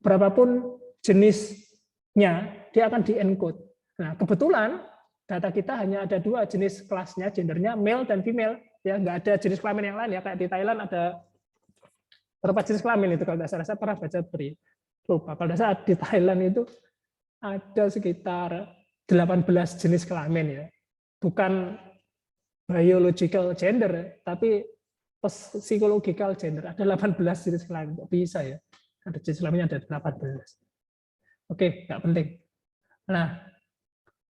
Berapapun jenisnya dia akan diencode. Nah, kebetulan data kita hanya ada dua jenis kelasnya, gendernya male dan female ya, nggak ada jenis kelamin yang lain ya, kayak di Thailand ada berapa jenis kelamin itu, kalau saya rasa pernah baca lupa, kalau saya di Thailand itu ada sekitar 18 jenis kelamin ya, bukan biological gender tapi psychological gender, ada 18 jenis kelamin. Kok bisa ya, ada jenis kelaminnya ada 18. Oke, nggak penting. Nah,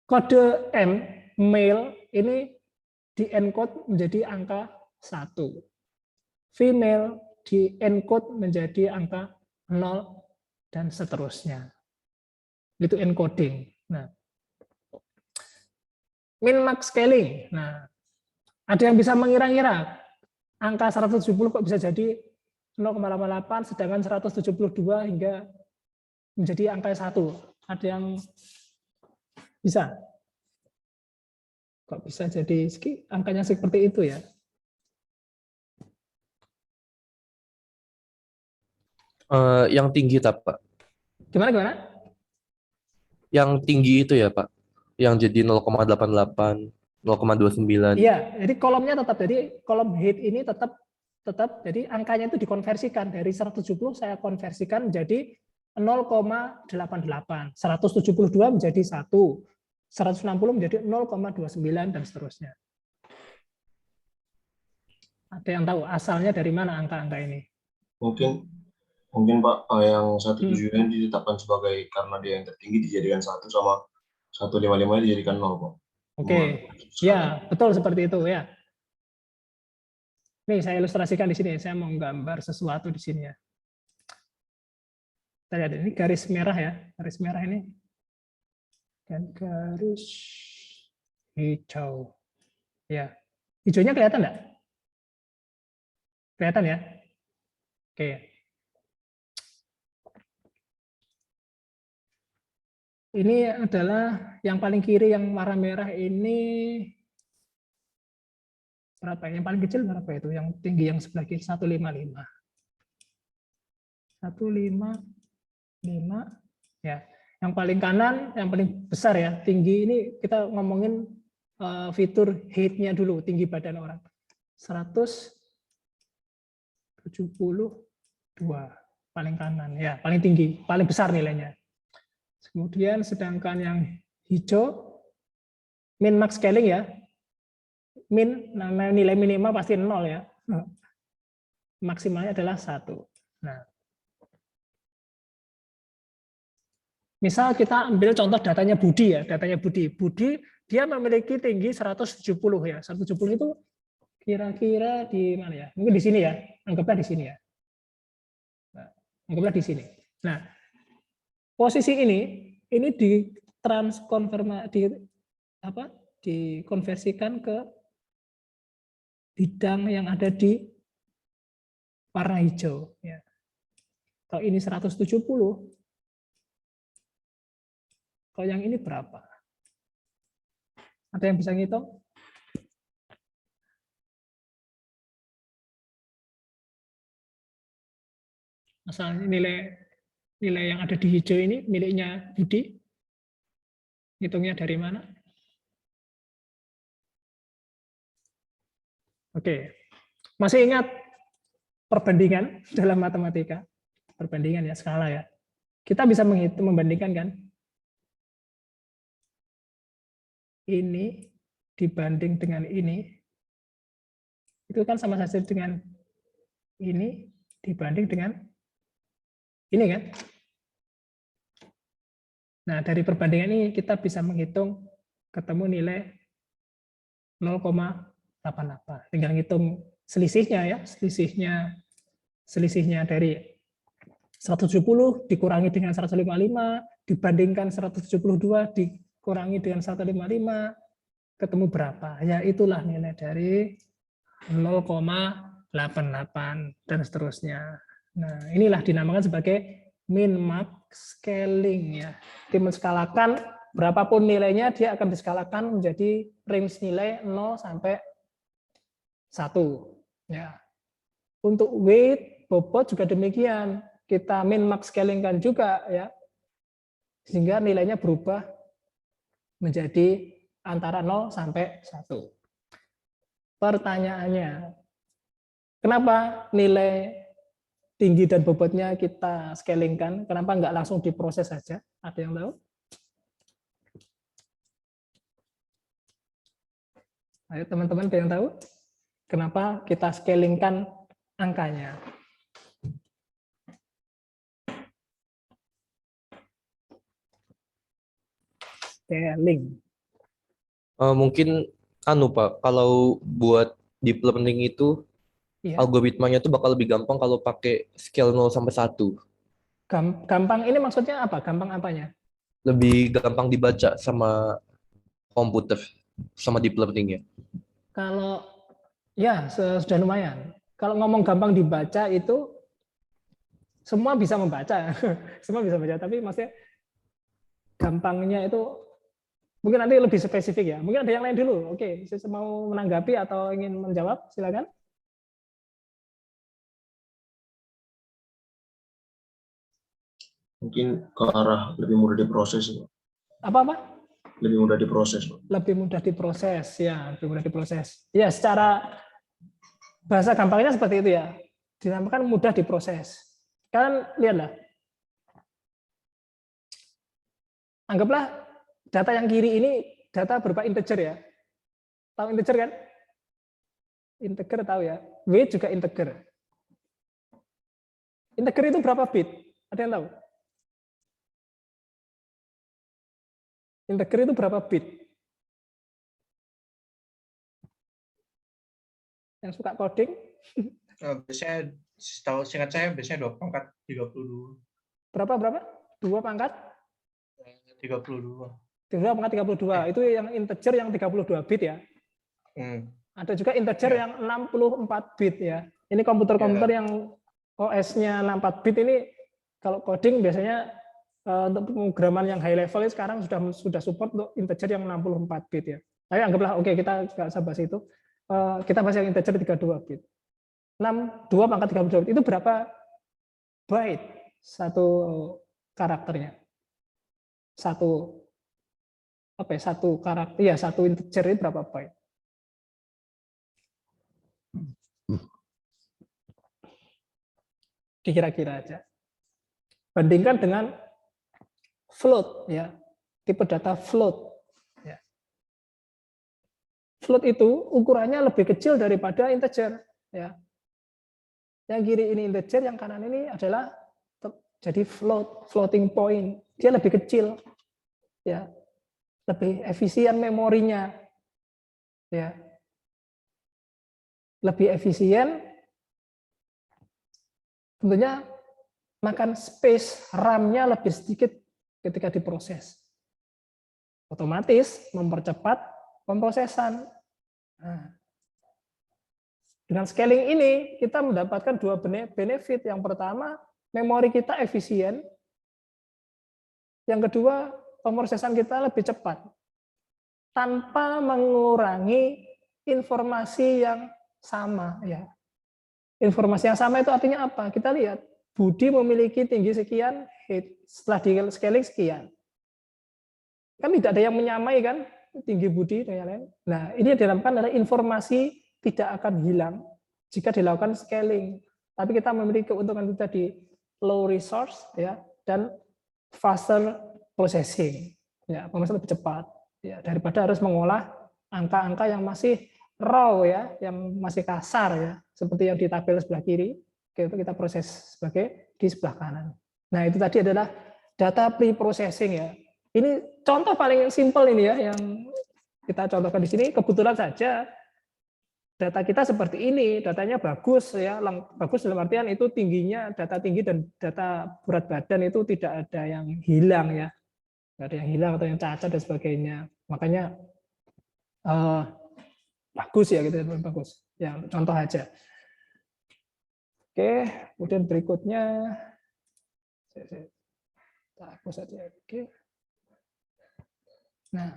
kode M male ini di-encode menjadi angka 1. Female di-encode menjadi angka 0 dan seterusnya. Itu encoding. Nah, min-max scaling. Nah, ada yang bisa mengira-ngira angka 170 kok bisa jadi 0,88, sedangkan 172 hingga menjadi angka 1. Ada yang bisa? Kok bisa jadi angkanya seperti itu ya? Yang tinggi Pak. Gimana? Yang tinggi itu ya Pak. Yang jadi 0,88, 0,29. Iya, jadi kolomnya tetap, jadi kolom height ini tetap jadi angkanya itu dikonversikan dari 170 saya konversikan menjadi 0,88, 172 menjadi 1, 160 menjadi 0,29 dan seterusnya. Ada yang tahu asalnya dari mana angka-angka ini? Mungkin Pak, yang 170 ini ditetapkan sebagai karena dia yang tertinggi dijadikan 1 sama 155 dijadikan 0 Pak. Oke, ya betul seperti itu ya. Nih saya ilustrasikan di sini. Saya mau gambar sesuatu di sini ya. Kita lihat ini garis merah ya, garis merah ini dan garis hijau. Ya, hijaunya kelihatan nggak? Kelihatan ya? Oke. Ini adalah yang paling kiri yang warna merah ini berapa? Yang paling kecil berapa itu? Yang tinggi yang sebelah kiri 155. 155 ya. Yang paling kanan, yang paling besar ya, tinggi ini kita ngomongin fitur height-nya dulu, tinggi badan orang. 172 paling kanan ya, paling tinggi, paling besar nilainya. Kemudian sedangkan yang hijau min max scaling ya. Min nilai minimal pasti 0 ya. Maksimalnya adalah 1. Nah, misal kita ambil contoh datanya Budi ya, datanya Budi. Budi dia memiliki tinggi 170 ya. 170 itu kira-kira di mana ya? Mungkin di sini ya. Anggaplah di sini ya. Nah, anggaplah di sini. Nah, posisi ini dikonversikan ke bidang yang ada di warna hijau ya. Kalau ini 170, kalau yang ini berapa? Ada yang bisa ngitung? Asalnya nilai yang ada di hijau ini miliknya Budi. Hitungnya dari mana? Oke. Masih ingat perbandingan dalam matematika? Perbandingan ya, skala ya. Kita bisa membandingkan kan? Ini dibanding dengan ini. Itu kan sama saja dengan ini dibanding dengan ini kan? Nah, dari perbandingan ini kita bisa menghitung ketemu nilai 0,88. Tinggal ngitung selisihnya ya, selisihnya dari 170 dikurangi dengan 155 dibandingkan 172 dikurangi dengan 155 ketemu berapa? Ya itulah nilai dari 0,88 dan seterusnya. Nah, inilah dinamakan sebagai min max scaling ya. Tim menskalakan berapapun nilainya dia akan diskalakan menjadi range nilai 0 sampai 1 ya. Untuk weight bobot juga demikian. Kita min max scalingkan juga ya. Sehingga nilainya berubah menjadi antara 0 sampai 1. Pertanyaannya, kenapa nilai tinggi dan bobotnya kita scalingkan? Kenapa nggak langsung diproses saja? Ada yang tahu? Ayo teman-teman, ada yang tahu? Kenapa kita scalingkan angkanya? Scaling. Mungkin Pak, kalau buat deep learning itu Iya. algoritmanya tuh bakal lebih gampang kalau pakai scale 0 sampai 1. Gampang ini maksudnya apa? Gampang apanya? Lebih gampang dibaca sama komputer, sama deep learning-nya. Kalau ya sudah lumayan. Kalau ngomong gampang dibaca itu semua bisa membaca, semua bisa membaca. Tapi maksudnya gampangnya itu mungkin nanti lebih spesifik ya. Mungkin ada yang lain dulu. Oke, saya mau menanggapi atau ingin menjawab, silakan. Mungkin ke arah lebih mudah diproses. Apa-apa? Lebih mudah diproses. Lebih mudah diproses, ya, lebih mudah diproses. Ya, secara bahasa gampangnya seperti itu ya. Dinamakan mudah diproses. Kalian lihatlah. Anggaplah data yang kiri ini data berupa integer ya. Tahu integer kan? Integer tahu ya. W juga integer. Integer itu berapa bit? Ada yang tahu? Integer itu berapa bit? Yang suka coding? Biasanya setahu singkat saya biasanya 2 pangkat 32. Berapa? 2 pangkat? 32. 2 pangkat 32. Itu yang integer yang 32 bit ya. Ada juga integer yang 64 bit ya. Ini komputer-komputer yang OS-nya 64 bit ini kalau coding biasanya untuk pemrograman yang high level sekarang sudah support untuk integer yang 64 bit ya. Tapi anggaplah oke, kita nggak usah bahas itu. Kita bahas yang integer 32 bit. 2 pangkat 32 bit itu berapa byte satu karakternya? Satu karakter ya, satu integer itu berapa byte? Dikira-kira aja. Bandingkan dengan float ya, tipe data float ya. Float itu ukurannya lebih kecil daripada integer ya. Yang kiri ini integer, yang kanan ini adalah jadi floating point. Dia lebih kecil ya. Lebih efisien memorinya ya. Lebih efisien, tentunya makan space RAM-nya lebih sedikit ketika diproses. Otomatis mempercepat pemrosesan. Nah, dengan scaling ini kita mendapatkan 2 benefit. Yang pertama, memori kita efisien. Yang kedua, pemrosesan kita lebih cepat tanpa mengurangi informasi yang sama ya. Informasi yang sama itu artinya apa? Kita lihat Budi memiliki tinggi sekian, setelah di scaling sekian. Kan tidak ada yang menyamai kan tinggi Budi dan yang lain. Nah, ini yang dinamakan adalah informasi tidak akan hilang jika dilakukan scaling. Tapi kita memiliki keuntungan itu tadi low resource ya dan faster processing. Ya, pemrosesan lebih cepat ya daripada harus mengolah angka-angka yang masih raw ya, yang masih kasar ya, seperti yang di tabel sebelah kiri, kita proses sebagai di sebelah kanan. Nah, itu tadi adalah data pre-processing ya. Ini contoh paling simpel ini ya, yang kita contohkan di sini. Kebetulan saja data kita seperti ini, datanya bagus ya, bagus dalam artian itu tingginya, data tinggi dan data berat badan itu tidak ada yang hilang ya, tidak ada yang hilang atau yang cacat dan sebagainya. Makanya bagus ya gitu, bagus. Ya, contoh aja. Oke, kemudian berikutnya saya hapus saja. Oke. Nah,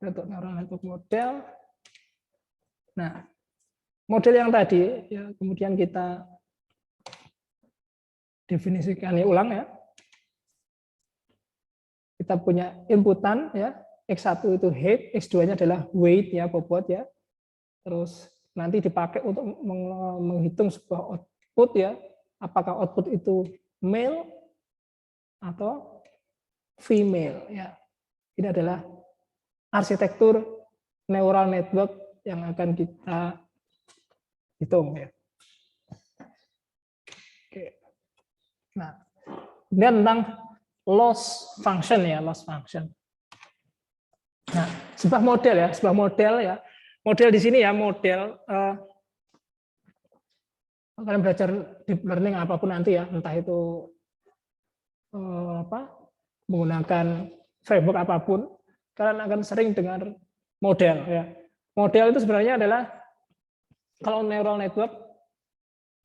untuk neural network model. Nah, model yang tadi ya kemudian kita definisikan ulang ya. Kita punya inputan ya. X1 itu height, X2-nya adalah weight ya, bobot ya. Terus nanti dipakai untuk menghitung sebuah output ya. Apakah output itu male atau female ya. Ini adalah arsitektur neural network yang akan kita hitung ya. Oke. Nah, ini tentang loss function ya, loss function. Nah, sebuah model ya. Model di sini ya, model kalian belajar deep learning apapun nanti ya, entah itu menggunakan framework apapun, kalian akan sering dengar model ya. Model itu sebenarnya adalah kalau neural network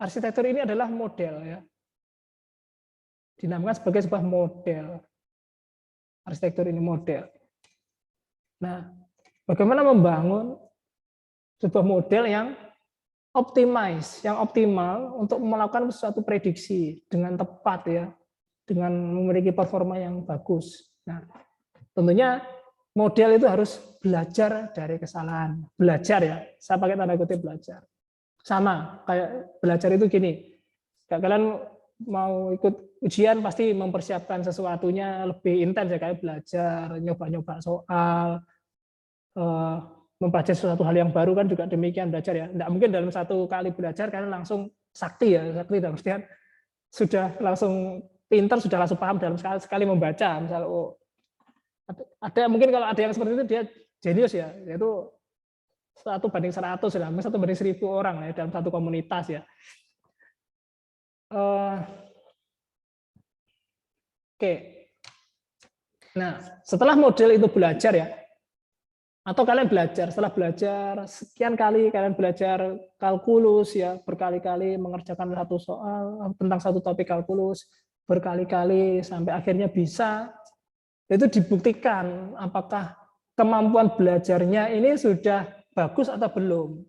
arsitektur ini adalah model ya. Dinamakan sebagai sebuah model. Arsitektur ini model. Nah, bagaimana membangun sebuah model yang optimal untuk melakukan suatu prediksi dengan tepat ya, dengan memiliki performa yang bagus. Nah, tentunya model itu harus belajar dari kesalahan. Belajar ya, saya pakai tanda kutip belajar. Sama kayak belajar itu gini. Kayak kalian mau ikut ujian pasti mempersiapkan sesuatunya lebih intens ya, kayak belajar, nyoba-nyoba soal, mempelajari sesuatu hal yang baru kan juga demikian belajar ya. Tidak mungkin dalam satu kali belajar kalian langsung sakti ya, sakti dalam artian sudah langsung pintar, sudah langsung paham dalam sekali membaca. Misal ada mungkin kalau ada yang seperti itu dia jenius ya, yaitu 1:100 lah, 1:1000 orang lah ya, dalam satu komunitas ya. Oke. Nah, setelah model itu belajar ya, atau kalian belajar, setelah belajar sekian kali, kalian belajar kalkulus ya, berkali-kali mengerjakan satu soal tentang satu topik kalkulus, berkali-kali sampai akhirnya bisa, itu dibuktikan apakah kemampuan belajarnya ini sudah bagus atau belum.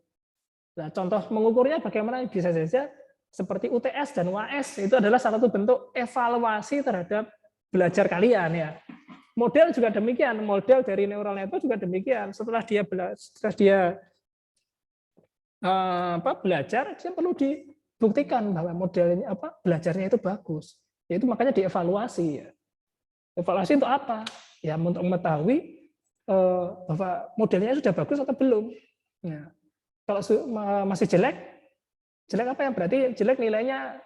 Nah, contoh mengukurnya bagaimana, bisa saja seperti UTS dan UAS, itu adalah salah satu bentuk evaluasi terhadap belajar kalian ya. Model juga demikian, model dari neural network juga demikian. Setelah dia belajar, dia perlu dibuktikan bahwa modelnya belajarnya itu bagus. Yaitu makanya dievaluasi ya. Evaluasi untuk apa? Ya untuk mengetahui bahwa modelnya sudah bagus atau belum. Ya. Kalau masih jelek apa ya? Berarti jelek nilainya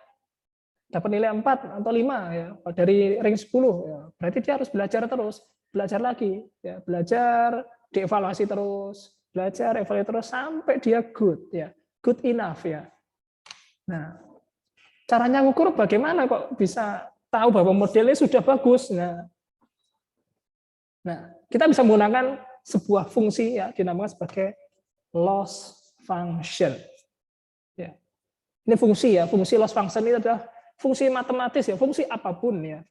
dapat nilai 4 atau 5 ya, dari range 10 ya. Berarti dia harus belajar terus, belajar lagi ya, belajar, dievaluasi terus, belajar, evaluasi terus sampai dia good ya, good enough ya. Nah, caranya ngukur bagaimana kok bisa tahu bahwa modelnya sudah bagus. Nah, kita bisa menggunakan sebuah fungsi ya, dinamakan sebagai loss function. Ya. Ini fungsi ya, fungsi loss function ini adalah fungsi matematis ya, fungsi apapun ya,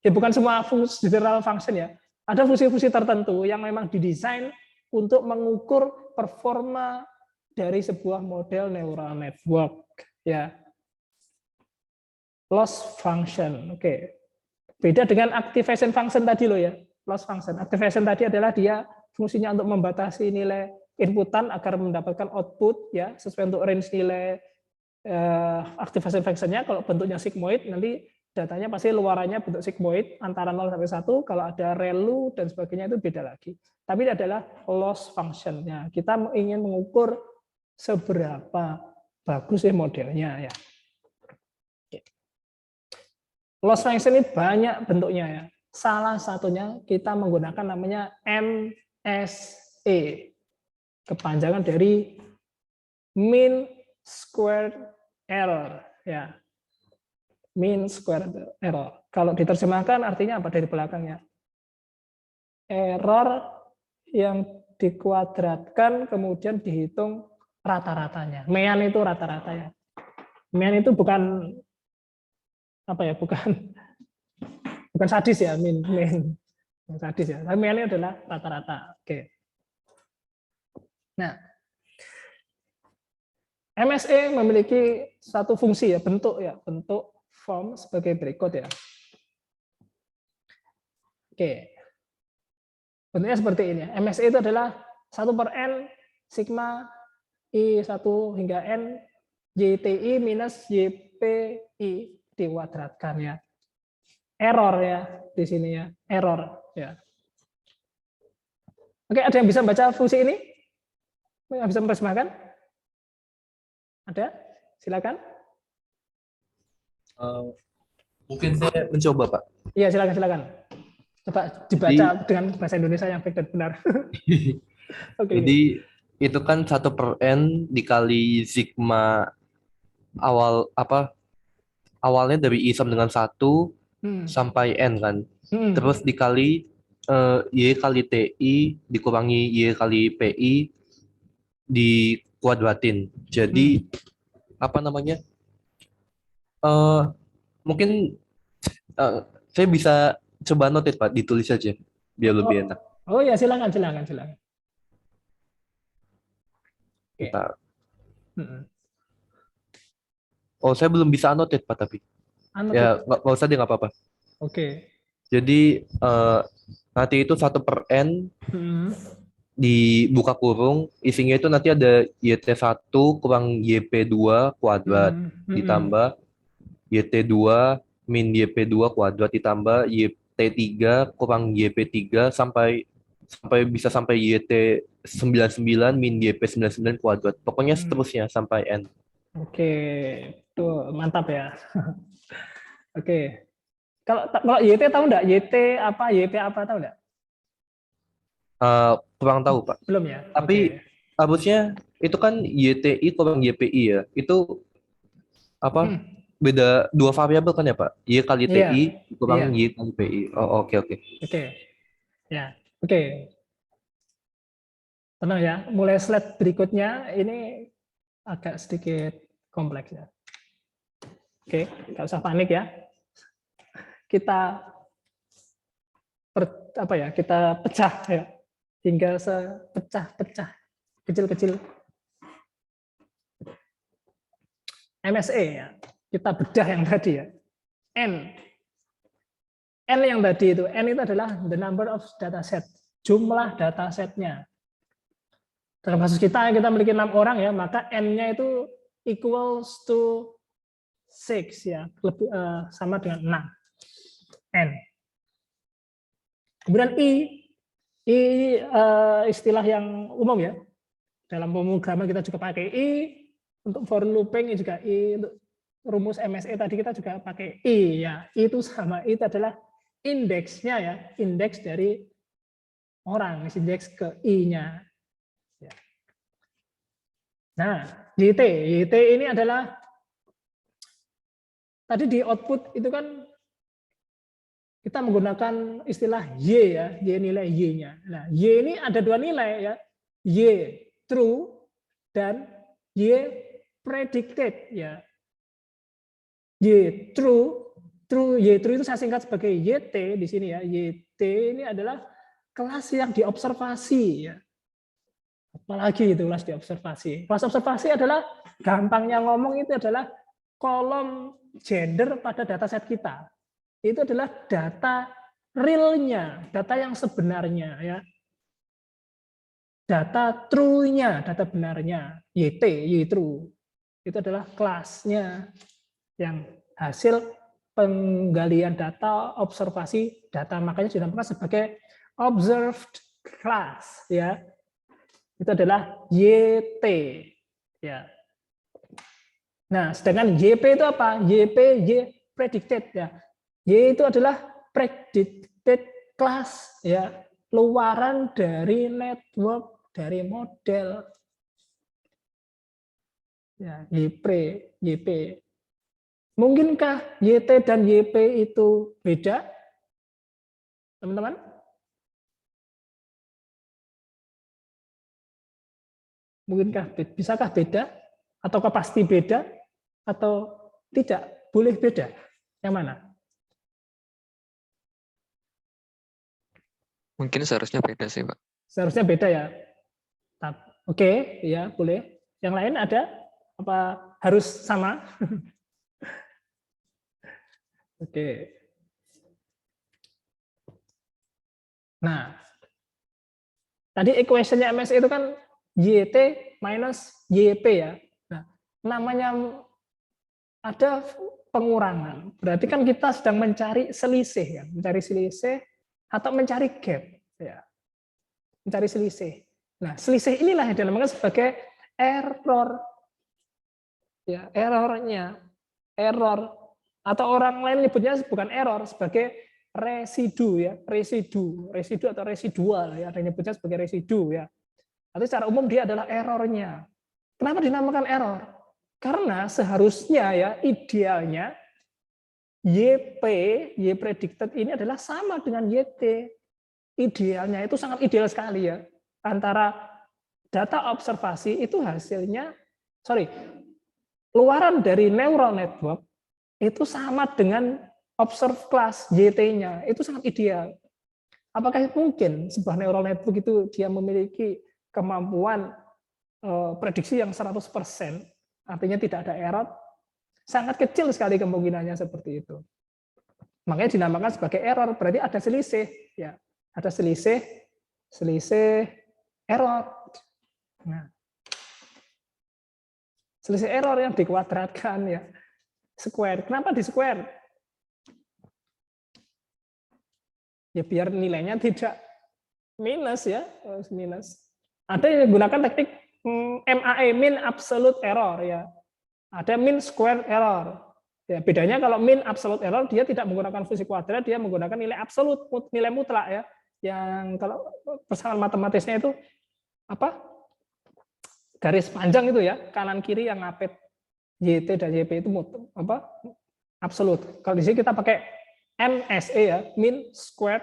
bukan semua fungsi general function ya. Ada fungsi-fungsi tertentu yang memang didesain untuk mengukur performa dari sebuah model neural network ya. Loss function, oke. Beda dengan activation function tadi loh ya. Loss function, activation tadi adalah dia fungsinya untuk membatasi nilai inputan agar mendapatkan output ya sesuai untuk range nilai activation function-nya. Kalau bentuknya sigmoid, nanti datanya pasti luarannya bentuk sigmoid antara 0 sampai 1. Kalau ada ReLU dan sebagainya itu beda lagi. Tapi ini adalah loss function-nya. Kita ingin mengukur seberapa bagus modelnya ya. Loss function ini banyak bentuknya ya. Salah satunya kita menggunakan namanya MSE. Kepanjangan dari mean squared error ya. Mean squared error. Kalau diterjemahkan artinya apa dari belakangnya? Error yang dikuadratkan kemudian dihitung rata-ratanya. Mean itu rata-ratanya. Mean itu bukan bukan sadis ya, mean sadis ya. Tapi mean ini adalah rata-rata. Oke. Nah, MSE memiliki satu fungsi ya, bentuk form sebagai berikut ya. Oke. Bentuknya seperti ini ya. MSE itu adalah 1/n sigma I1 hingga n YTI minus YPI dikuadratkan ya. Error ya di sini ya, error ya. Oke, ada yang bisa baca fungsi ini? Yang bisa menerjemahkan? Ada? Silakan. Mungkin saya mencoba, Pak. Iya, silakan. Coba dibaca dengan bahasa Indonesia yang baik dan benar. Oke. Jadi itu kan 1/n dikali sigma awalnya dari I sama dengan 1 sampai n kan. Terus dikali Y kali TI dikurangi Y kali PI dikuadratin. Jadi mungkin saya bisa coba notit Pak, ditulis aja biar lebih enak. Oh ya, silakan. Bentar. Oh, saya belum bisa anotit Pak tapi. Ya nggak usah deh, nggak apa-apa. Oke. Jadi nanti itu 1/n dibuka kurung, isinya itu nanti ada YT1 kurang YP2 kuadrat ditambah YT2 min YP2 kuadrat ditambah YT3 kurang YP3 sampai YT99 min YP99 kuadrat. Pokoknya seterusnya sampai n. Oke, tuh mantap ya. Oke. Kalau YT tahu enggak? YT apa, YP apa tahu enggak? Kurang tahu Pak. Belum ya. Tapi harusnya itu kan YTI kurang YPI ya. Itu apa? Hmm, Beda dua variabel kan ya, Pak? Y kali Iya, TI iya, kurang Y kali PI. Oh, oke oke. oke, ya, oke. Tenang ya. Mulai slide berikutnya ini agak sedikit kompleks ya. Oke, nggak usah panik ya. Kita kita pecah ya hingga sepecah-pecah kecil-kecil MSE ya. Kita bedah yang tadi ya. N yang tadi itu, N itu adalah the number of dataset, jumlah datasetnya. Dalam kasus kita memiliki 6 orang ya, maka N-nya itu equals to 6 ya, sama dengan 6. N. Kemudian I istilah yang umum ya. Dalam pemrograman kita juga pakai I, untuk for looping juga I, untuk rumus MSE tadi kita juga pakai I ya. Itu sama, itu adalah indeksnya ya, indeks dari orang, indeks ke I-nya. Ya. Nah, YT ini adalah tadi di output itu kan kita menggunakan istilah Y ya, Y nilai Y-nya. Nah, Y ini ada dua nilai ya, Y true dan Y predicted ya. Y true itu saya singkat sebagai YT di sini ya. YT ini adalah kelas yang diobservasi ya. Apalagi itu kelas diobservasi. Kelas observasi adalah gampangnya ngomong itu adalah kolom gender pada dataset kita. Itu adalah data realnya, data yang sebenarnya ya. Data true-nya, data benarnya, YT, Y true. Itu adalah kelasnya yang hasil penggalian data, observasi data, makanya dinamakan sebagai observed class ya. Itu adalah YT ya. Nah, sedangkan YP itu apa? YP Y predicted ya. Y itu adalah predicted class ya, luaran dari network, dari model. Ya, YP. Mungkinkah YT dan YP itu beda? Teman-teman? Bisakah beda? Ataukah pasti beda? Atau tidak? Boleh beda? Yang mana? Mungkin seharusnya beda sih, Pak. Seharusnya beda ya. Oke, ya boleh. Yang lain ada? Apa harus sama? Oke. Nah, tadi equation-nya MS itu kan YT minus YP ya. Nah, namanya ada pengurangan. Berarti kan kita sedang mencari selisih ya, mencari selisih atau mencari gap ya. Mencari selisih. Nah, selisih inilah yang dinamakan sebagai error. Ya, errornya. Error atau orang lain nyebutnya bukan error, sebagai residu ya, residu atau residual ya, ada yang nyebutnya sebagai residu ya. Tapi secara umum dia adalah errornya. Kenapa dinamakan error? Karena seharusnya ya, idealnya YP, Y predicted ini adalah sama dengan YT. Idealnya itu sangat ideal sekali ya. Antara data observasi itu hasilnya, luaran dari neural network itu sama dengan observe class YT-nya. Itu sangat ideal. Apakah mungkin sebuah neural network itu dia memiliki kemampuan prediksi yang 100%, artinya tidak ada error? Sangat kecil sekali kemungkinannya seperti itu. Makanya dinamakan sebagai error, berarti ada selisih ya. Ada selisih error. Nah, selisih error yang dikuadratkan ya. Square. Kenapa di square? Ya biar nilainya tidak minus ya, minus. Ada yang menggunakan teknik MAE, mean absolute error ya. Ada mean square error. Ya, bedanya kalau mean absolute error dia tidak menggunakan fungsi kuadrat, dia menggunakan nilai absolut, nilai mutlak ya. Yang kalau persamaan matematisnya itu apa? garis panjang itu ya, kanan kiri yang ngapit YT dan YP itu absolut. Kalau di sini kita pakai MSE ya, mean squared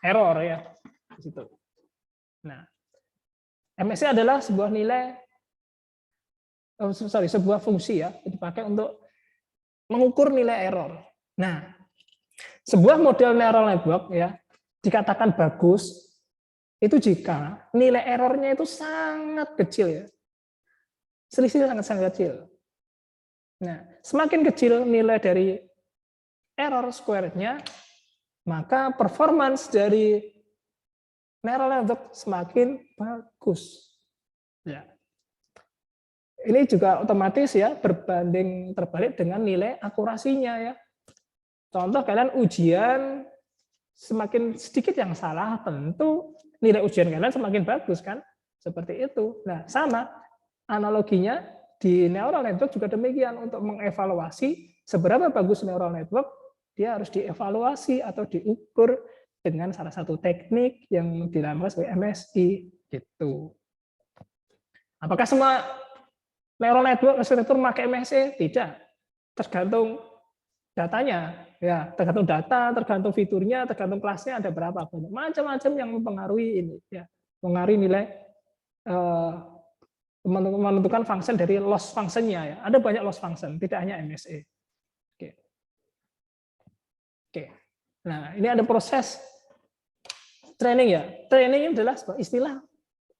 error ya di situ. Nah, MSE adalah sebuah nilai sebuah fungsi ya, dipakai untuk mengukur nilai error. Nah, sebuah model neural network ya dikatakan bagus itu jika nilai errornya itu sangat kecil ya. Selisih sangat kecil. Nah, semakin kecil nilai dari error square-nya, maka performance dari neural network semakin bagus. Ya. Ini juga otomatis ya berbanding terbalik dengan nilai akurasinya ya. Contoh kalian ujian semakin sedikit yang salah, tentu nilai ujian kalian semakin bagus kan? Seperti itu. Nah, sama analoginya di neural network juga demikian. Untuk mengevaluasi seberapa bagus neural network, dia harus dievaluasi atau diukur dengan salah satu teknik yang dinamakan sebagai MSE gitu. Apakah semua neural network memakai MSE? Tidak. Tergantung datanya. Ya, tergantung data, tergantung fiturnya, tergantung kelasnya ada berapa banyak. Macam-macam yang mempengaruhi ini ya. Mempengaruhi nilai menentukan function dari loss function-nya ya. Ada banyak loss function, tidak hanya MSE. Oke. Nah, ini ada proses training ya. Training adalah sebuah istilah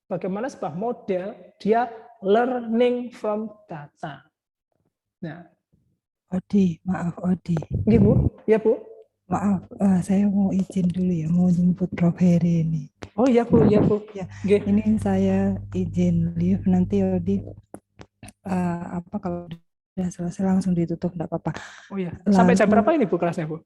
bagaimana sebuah model dia learning from data. Nah, Odi, maaf Odi. Nggih, Bu. Ya, Bu. Maaf, saya mau izin dulu ya, mau jemput Prof. Heri ini. Oh iya, Bu. Ya, Bu. Ya, Nggih. ini saya izin leave, nanti Odi kalau udah selesai langsung ditutup, enggak apa-apa. Oh iya. Sampai jam berapa ini Bu kelasnya, Bu?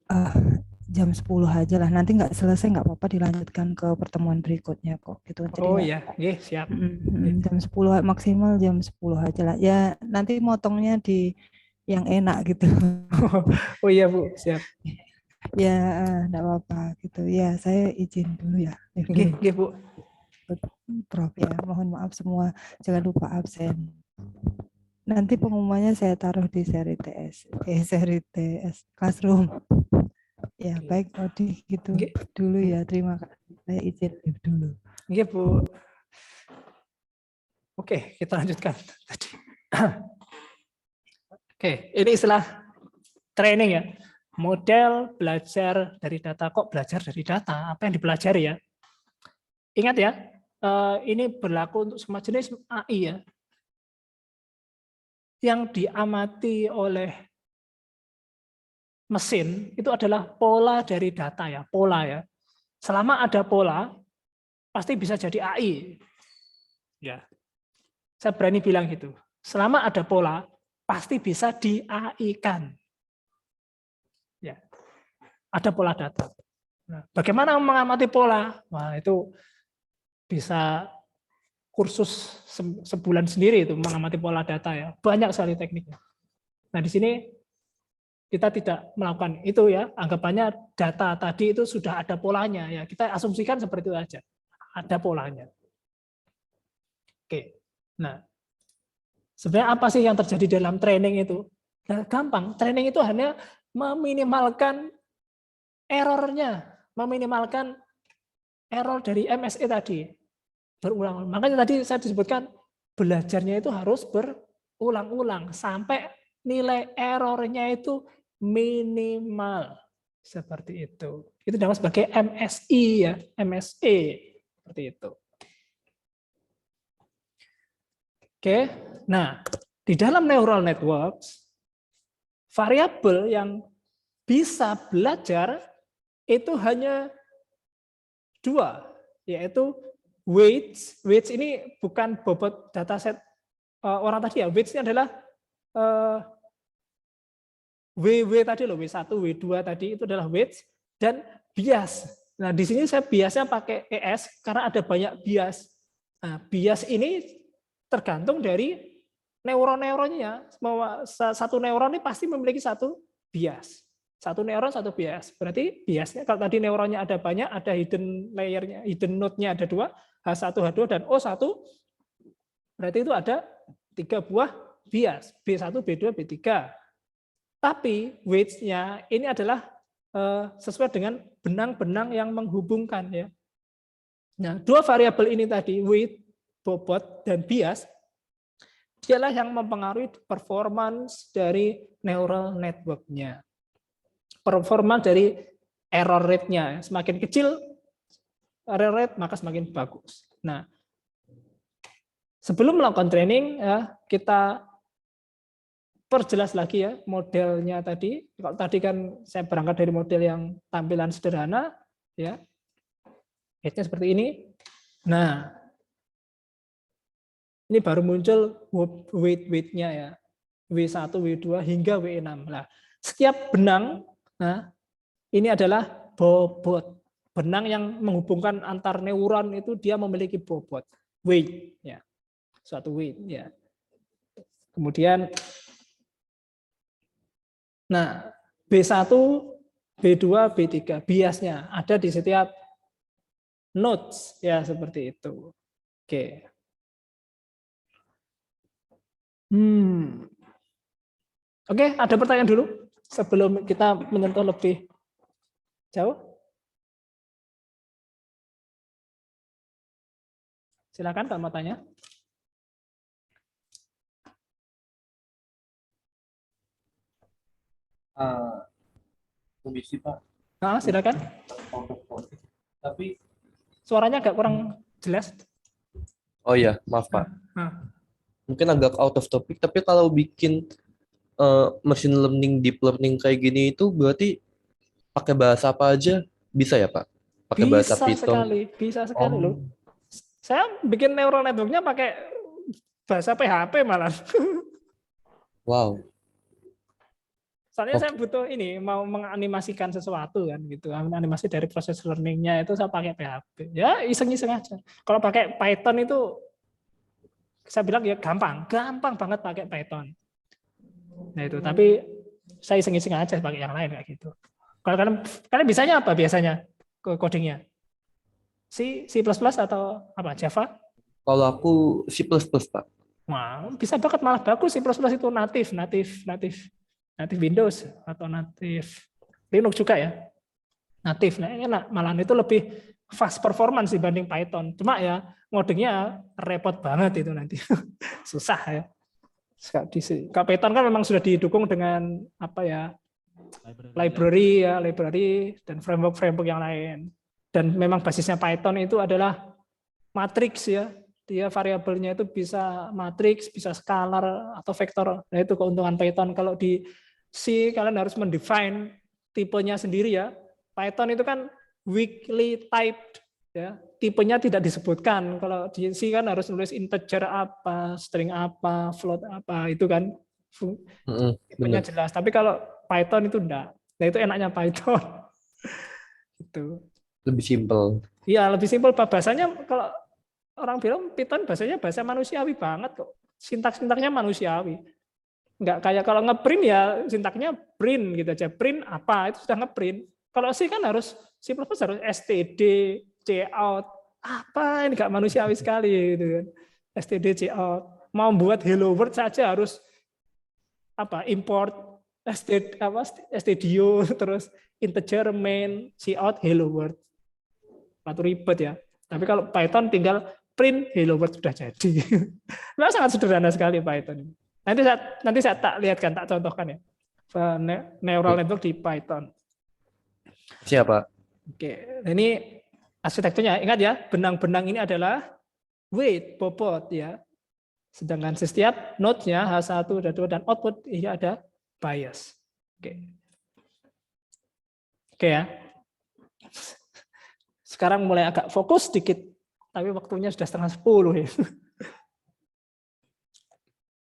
Jam 10 aja lah. Nanti nggak selesai nggak apa-apa, dilanjutkan ke pertemuan berikutnya kok. Gitu. Jadi oh iya, nggih, siap. Jam 10 maksimal jam 10 aja lah. Ya nanti motongnya di yang enak gitu. Oh iya Bu, siap. Ya enggak apa-apa gitu. Ya saya izin dulu ya. Nggih, Bu. Prof ya, mohon maaf semua, jangan lupa absen. Nanti pengumumannya saya taruh di seri TS Classroom. Ya baik Odi gitu dulu ya, terima kasih. Saya izin dulu. Nggih Bu. Oke, kita lanjutkan tadi. Oke, ini istilah training ya. Model belajar dari data. Kok belajar dari data? Apa yang dipelajari ya? Ingat ya, ini berlaku untuk semua jenis AI ya. Yang diamati oleh mesin itu adalah pola dari data ya, pola ya. Selama ada pola, pasti bisa jadi AI. Ya, saya berani bilang gitu. Selama ada pola, pasti bisa di-AI-kan. Ya, ada pola data. Nah, bagaimana mengamati pola? Wah, itu bisa kursus sebulan sendiri itu mengamati pola data ya. Banyak sekali tekniknya. Nah, di sini kita tidak melakukan itu ya. Anggapannya data tadi itu sudah ada polanya ya. Kita asumsikan seperti itu aja. Ada polanya. Oke. Nah, sebenarnya apa sih yang terjadi dalam training itu? Nah, gampang. Training itu hanya meminimalkan errornya, meminimalkan error dari MSE tadi. Berulang. Makanya tadi saya disebutkan belajarnya itu harus berulang-ulang sampai nilai errornya itu minimal. Seperti itu. Itu namanya sebagai MSE ya, MSE seperti itu. Oke. Nah, di dalam neural networks variabel yang bisa belajar itu hanya dua, yaitu weights. Weights ini bukan bobot dataset orang tadi ya. Weights ini adalah WW tadi loh, W1, W2 tadi itu adalah weights dan bias. Nah, di sini saya biasnya pakai ES karena ada banyak bias. Nah, bias ini tergantung dari neuron-neuronnya. Satu neuron ini pasti memiliki satu bias. Satu neuron, satu bias. Berarti biasnya kalau tadi neuronnya ada banyak, ada hidden layernya, hidden node-nya ada 2, H1, H2, dan O1. Berarti itu ada 3 buah bias, B1, B2, B3. Tapi weights-nya ini adalah sesuai dengan benang-benang yang menghubungkan ya. Nah, 2 variabel ini tadi, weight, bobot, dan bias, dialah yang mempengaruhi performance dari neural network-nya. Performa dari error rate-nya. Semakin kecil error rate, maka semakin bagus. Nah, sebelum melakukan training, ya, kita perjelas lagi ya modelnya tadi. Kalau tadi kan saya berangkat dari model yang tampilan sederhana, ya, weight-nya seperti ini. Nah, ini baru muncul weight-nya ya, W1, W2 hingga W6. Nah, setiap benang, nah, ini adalah bobot. Benang yang menghubungkan antar neuron itu dia memiliki bobot, weight, ya, suatu weight, ya. Kemudian, nah, B1, B2, B3 biasnya ada di setiap nodes, ya seperti itu. Oke. Oke, ada pertanyaan dulu sebelum kita menyentuh lebih jauh. Silakan kalau mau tanya. Komisi Pak. Nah, silakan. Tapi Suaranya agak kurang jelas. oh iya, maaf Pak. Nah, Mungkin agak out of topic, tapi kalau bikin machine learning, deep learning kayak gini itu berarti pakai bahasa apa aja bisa ya Pak? Pakai bahasa Python. bisa sekali loh. Saya bikin neural network-nya pakai bahasa PHP malah. Wow. Soalnya saya butuh ini, mau menganimasikan sesuatu kan gitu. Animasi dari proses learning-nya itu saya pakai PHP. Ya iseng-iseng aja. Kalau pakai Python itu saya bilang ya gampang banget pakai Python. Nah itu, tapi saya iseng-iseng aja pakai yang lain kayak gitu. Kalau kalian bisanya apa biasanya codingnya? C, C++ atau apa? Java? Kalau aku C++ Pak. Wah, bisa banget, malah bagus C++ itu native Windows atau native Linux juga ya. Native. Nah, enak, malahan itu lebih fast performance dibanding Python. Cuma ya ngodingnya repot banget itu nanti. Susah ya. Kalau Python kan memang sudah didukung dengan apa ya? Library dan framework yang lain. Dan memang basisnya Python itu adalah matriks ya. Dia variabelnya itu bisa matriks, bisa skalar atau vektor. Nah, itu keuntungan Python. Kalau di C kalian harus mendefine tipenya sendiri ya. Python itu kan weakly typed ya. Tipenya tidak disebutkan. Kalau di C kan harus nulis integer apa, string apa, float apa, itu kan tipenya jelas. Tapi kalau Python itu enggak. Nah, itu enaknya Python. Itu. Lebih simpel. Iya, lebih simpel bahasanya. Kalau orang bilang Python bahasanya bahasa manusiawi banget kok. Sintaknya manusiawi. Enggak kayak kalau ngeprint ya sintaknya print gitu aja. Print apa, itu sudah ngeprint. Kalau C kan harus C++ harus std, cout. Apa ini enggak manusiawi sekali gitu kan. Std, cout. Mau buat hello world saja harus apa? Import stdio terus integer main cout hello world. Waktu ribet ya. Tapi kalau Python tinggal print hello world sudah jadi. Nah, sangat sederhana sekali Python. Nanti saya tak lihatkan, tak contohkan ya. Neural network di Python. Siapa? Oke, ini arsitekturnya. Ingat ya, benang-benang ini adalah weight, bobot ya. Sedangkan setiap node-nya H1, H2 dan output ini ada bias. Oke ya. Sekarang mulai agak fokus sedikit, tapi waktunya sudah 9:30 ya.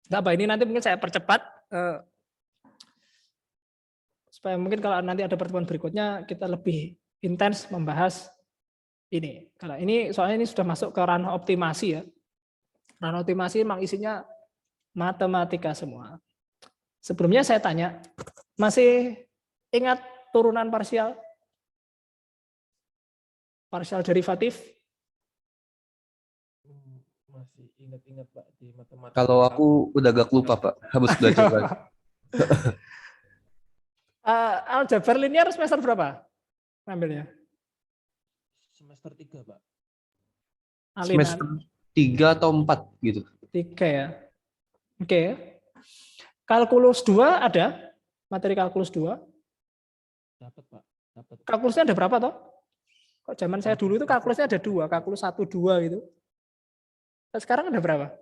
Nggak apa, ini nanti mungkin saya percepat supaya mungkin kalau nanti ada pertemuan berikutnya kita lebih intens membahas ini. Kalau ini soalnya ini sudah masuk ke ranah optimasi ya. Ranah optimasi memang isinya matematika semua. Sebelumnya saya tanya, masih ingat turunan parsial? Parsial derivatif? Masih ingat-ingat Pak di matematika. Kalau aku udah agak lupa Pak, harus belajar lagi. Aljabar linear semester berapa ngambilnya? Semester 3 Pak. Semester 3 atau 4 gitu. 3 ya. Oke. Kalkulus 2 ada? Materi kalkulus 2? Dapat Pak. Dapat. Kalkulusnya ada berapa toh? Kok zaman saya dulu itu kalkulusnya ada 2, kalkulus 1, 2 gitu. Sekarang ada berapa?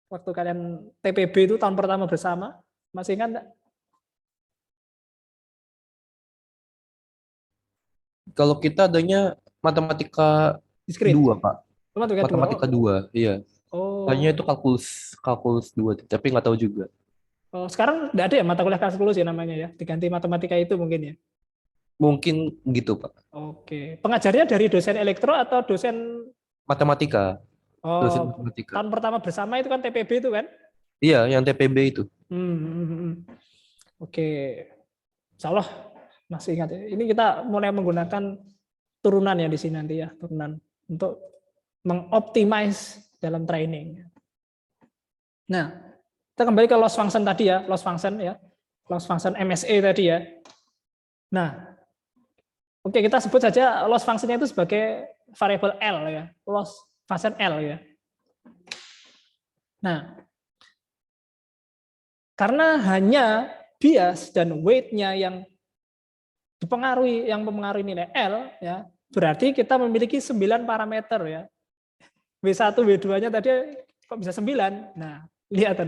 Waktu kalian TPB itu tahun pertama bersama, masih ingat enggak? Kalau kita adanya matematika Diskrit. 2 Pak. Matematika 2, iya. Oh. Kayaknya itu kalkulus 2, tapi nggak tahu juga. Oh, sekarang enggak ada ya mata kuliah kalkulus ya namanya ya, diganti matematika itu mungkin ya. Mungkin gitu Pak. Oke. Pengajarnya dari dosen elektro atau dosen Matematika. Dosen matematika. Tahun pertama bersama itu kan TPB itu kan? Iya, yang TPB itu. Oke. Insya Allah masih ingat ya. Ini kita mulai menggunakan turunan ya di sini nanti ya, turunan untuk mengoptimize dalam training. Nah, kita kembali ke loss function tadi ya, loss function MSE tadi ya. Nah, oke, kita sebut saja loss function-nya itu sebagai variabel L ya, loss function L ya. Nah, karena hanya bias dan weight-nya yang mempengaruhi nilai L ya, berarti kita memiliki 9 parameter ya. W1, W2-nya tadi kok bisa 9? Nah, lihat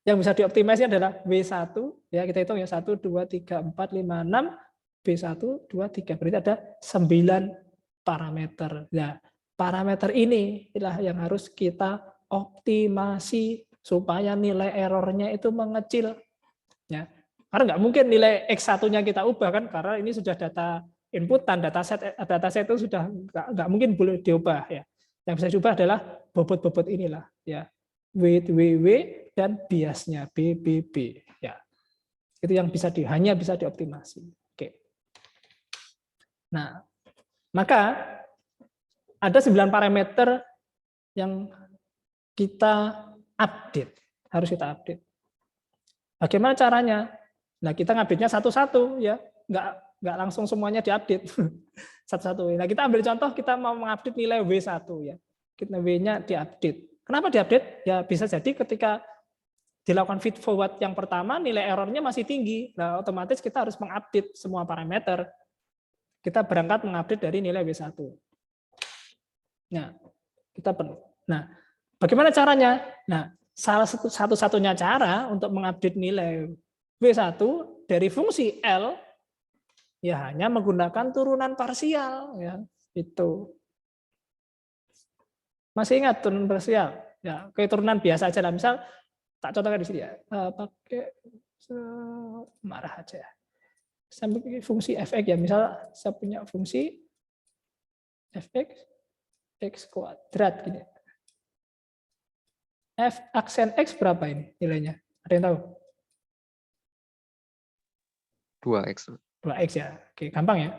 yang bisa dioptimasi adalah W1 ya, kita hitung ya 1 2 3 4 5 6 B1 2 3, berarti ada 9 parameter. Nah, parameter ini inilah yang harus kita optimasi supaya nilai errornya itu mengecil ya. Karena nggak mungkin nilai X1-nya kita ubah kan, karena ini sudah data inputan, dataset itu sudah nggak mungkin boleh diubah ya. Yang bisa diubah adalah bobot-bobot inilah ya. Weight WW dan biasnya BBB ya. Itu yang hanya bisa dioptimasi. Oke. Nah, maka ada 9 parameter yang kita update, harus kita update. Bagaimana caranya? Nah, kita ngupdate-nya satu-satu ya, nggak langsung semuanya diupdate satu-satu. Nah, kita ambil contoh, kita mau mengupdate nilai W1 ya. Kita W-nya diupdate. Kenapa diupdate? Ya bisa jadi ketika dilakukan feed forward yang pertama nilai errornya masih tinggi. Nah, otomatis kita harus mengupdate semua parameter. Kita berangkat mengupdate dari nilai W1. Nah, kita perlu. Nah, bagaimana caranya? Nah, salah satu-satunya cara untuk mengupdate nilai W1 dari fungsi L ya hanya menggunakan turunan parsial ya, itu. Masih ingat turunan parsial? Ya, kayak turunan biasa aja lah. Misal tak contohkan di sini ya. Pakai marah aja. Saya pakai fungsi fx ya. Misal saya punya fungsi fx x kuadrat gini. F aksen x berapa ini nilainya? Ada yang tahu? 2x. 2x ya. Oke, gampang ya.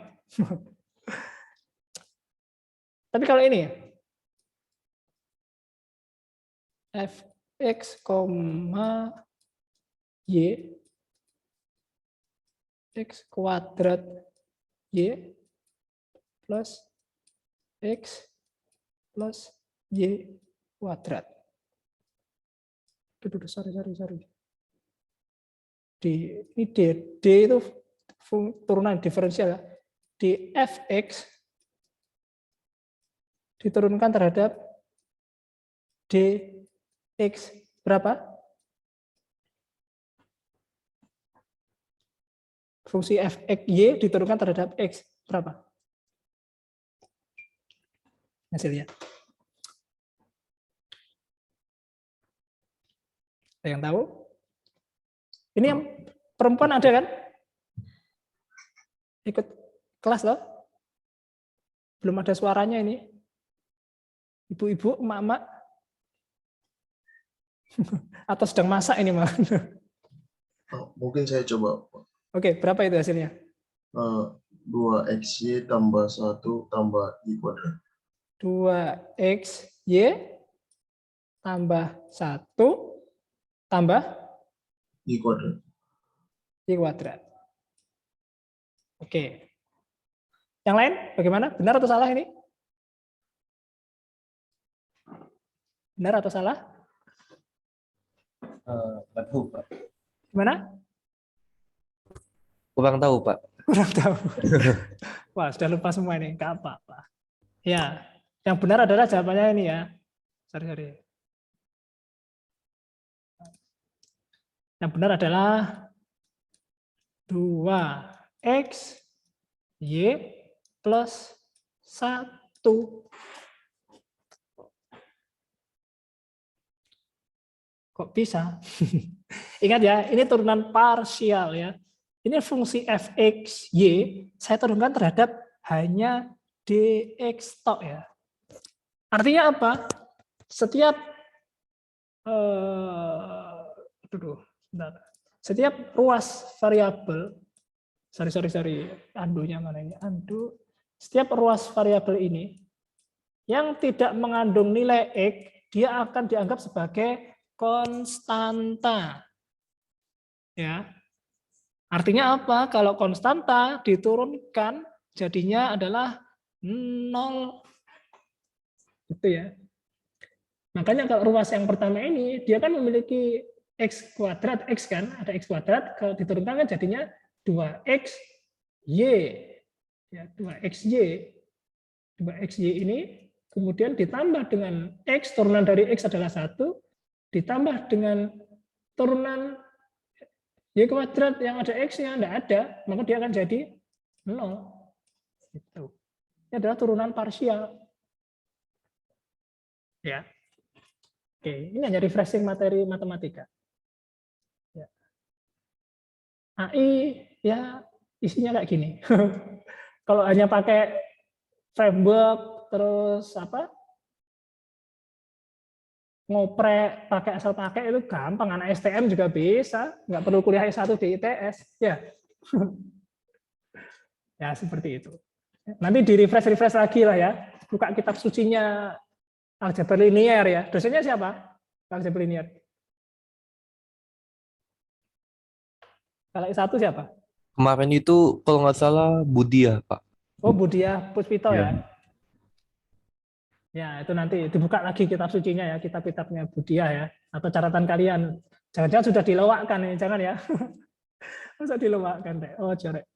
Tapi kalau ini fx, y x kuadrat y plus x plus y kuadrat. Sorry. Ini D itu turunan diferensial. Di fx diturunkan terhadap dx berapa? Fungsi fx y diturunkan terhadap x berapa? Hasilnya. Ada yang tahu? Ini yang perempuan ada kan? Ikut kelas loh? Belum ada suaranya ini. Ibu-ibu, emak-emak. Atau sedang masak ini mah. Mungkin saya coba. Oke, berapa itu hasilnya? 2XY tambah 1 tambah Y kuadrat. 2XY tambah 1 tambah Y kuadrat. Y kuadrat. Oke. Yang lain bagaimana? Benar atau salah ini? Benar atau salah? Nggak tahu, Pak. Gimana? Kurang tahu, Pak. Kurang tahu. Wah, sudah lupa semua ini. Enggak apa-apa. Ya, yang benar adalah jawabannya ini ya. Sorry. Yang benar adalah 2X Y plus 1. Kok bisa? Ingat ya, ini turunan parsial ya. Ini fungsi fx, y, saya turunkan terhadap hanya dx tok ya. Artinya apa? Setiap setiap ruas variabel, andunya mana ini? Andu. Setiap ruas variabel ini yang tidak mengandung nilai x, dia akan dianggap sebagai konstanta. Ya. Artinya apa? Kalau konstanta diturunkan jadinya adalah 0. Gitu ya. Makanya kalau ruas yang pertama ini dia kan memiliki x kuadrat, x kan, ada x kuadrat, kalau diturunkan kan jadinya 2xy. Ya, 2xy. 2xy ini kemudian ditambah dengan x, turunan dari x adalah 1, ditambah dengan turunan y kuadrat yang ada x-nya tidak ada, maka dia akan jadi 0. Gitu. Ini adalah turunan parsial. Ya. Oke, ini hanya refreshing materi matematika. Ya. AI ya isinya kayak gini. Kalau hanya pakai framework terus ngoprek pakai asal pakai itu gampang, anak STM juga bisa, nggak perlu kuliah S1 di ITS ya. Ya seperti itu. Nanti di refresh lagi lah ya, buka kitab sucinya aljabar linier ya. Dosennya siapa? Aljabar linier. Kalau S1 siapa? Kemarin itu kalau nggak salah Budia, Pak. Oh, Budia Puspito Iya. ya. Ya, itu nanti dibuka lagi kitab sucinya ya, kitab-kitabnya Budia ya, atau catatan kalian. Jangan-jangan sudah dilewakkan nih, jangan ya. Masa dilewakkan deh. Oh, jorek.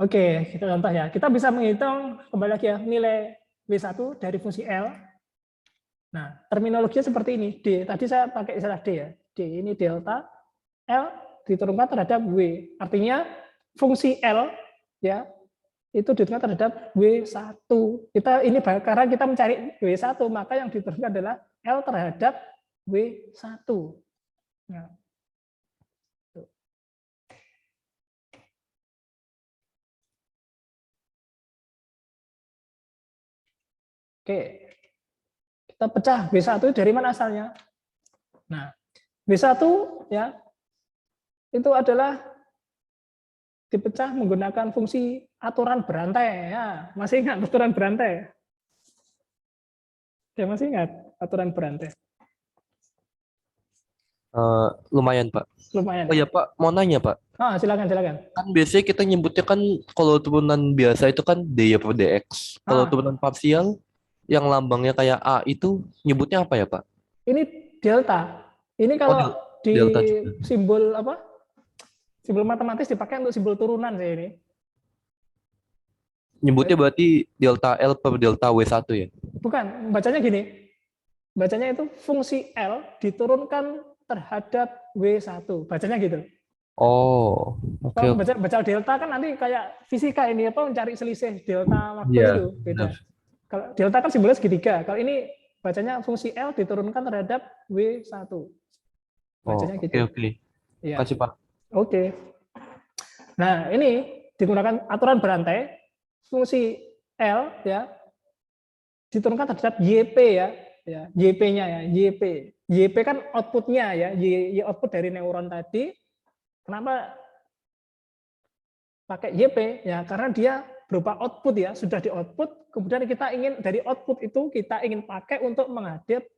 Oke, kita contoh ya. Kita bisa menghitung kembali lagi ya, nilai W1 dari fungsi L. Nah, terminologinya seperti ini. D, tadi saya pakai istilah D ya. D ini delta L diturunkan terhadap W. Artinya fungsi L ya itu diturunkan terhadap W1. Ini karena kita mencari W1, maka yang diturunkan adalah L terhadap W1. Nah. Oke. Kita pecah W1 dari mana asalnya? Nah, W1 ya itu adalah dipecah menggunakan fungsi aturan berantai ya. Masih ingat aturan berantai? Ya masih ingat aturan berantai? Lumayan, Pak. Lumayan. Oh ya, Pak, mau nanya, Pak. Silakan. Kan biasanya kita nyebutnya kan kalau turunan biasa itu kan dy per dx. Kalau turunan parsial yang lambangnya kayak A itu nyebutnya apa ya, Pak? Ini delta. Ini kalau di delta juga. simbol simbol matematis dipakai untuk simbol turunan saya ini. Nyebutnya berarti delta L per delta W1 ya? Bukan, bacanya gini. Bacanya itu fungsi L diturunkan terhadap W1. Bacanya gitu. Oh, oke. Kalau baca delta kan nanti kayak fisika ini mencari selisih delta waktu itu beda. Kalau delta kan simbolnya segitiga. Kalau ini bacanya fungsi L diturunkan terhadap W1. Bacanya gitu. Oke. Ya. Kasih, Pak. Oke. Nah, ini digunakan aturan berantai fungsi L ya diturunkan terhadap YP ya. YP-nya ya, YP. YP kan output-nya ya, Y output dari neuron tadi. Kenapa pakai YP ya, karena dia berupa output ya, sudah di output, kemudian kita ingin dari output itu kita ingin pakai untuk mengupdate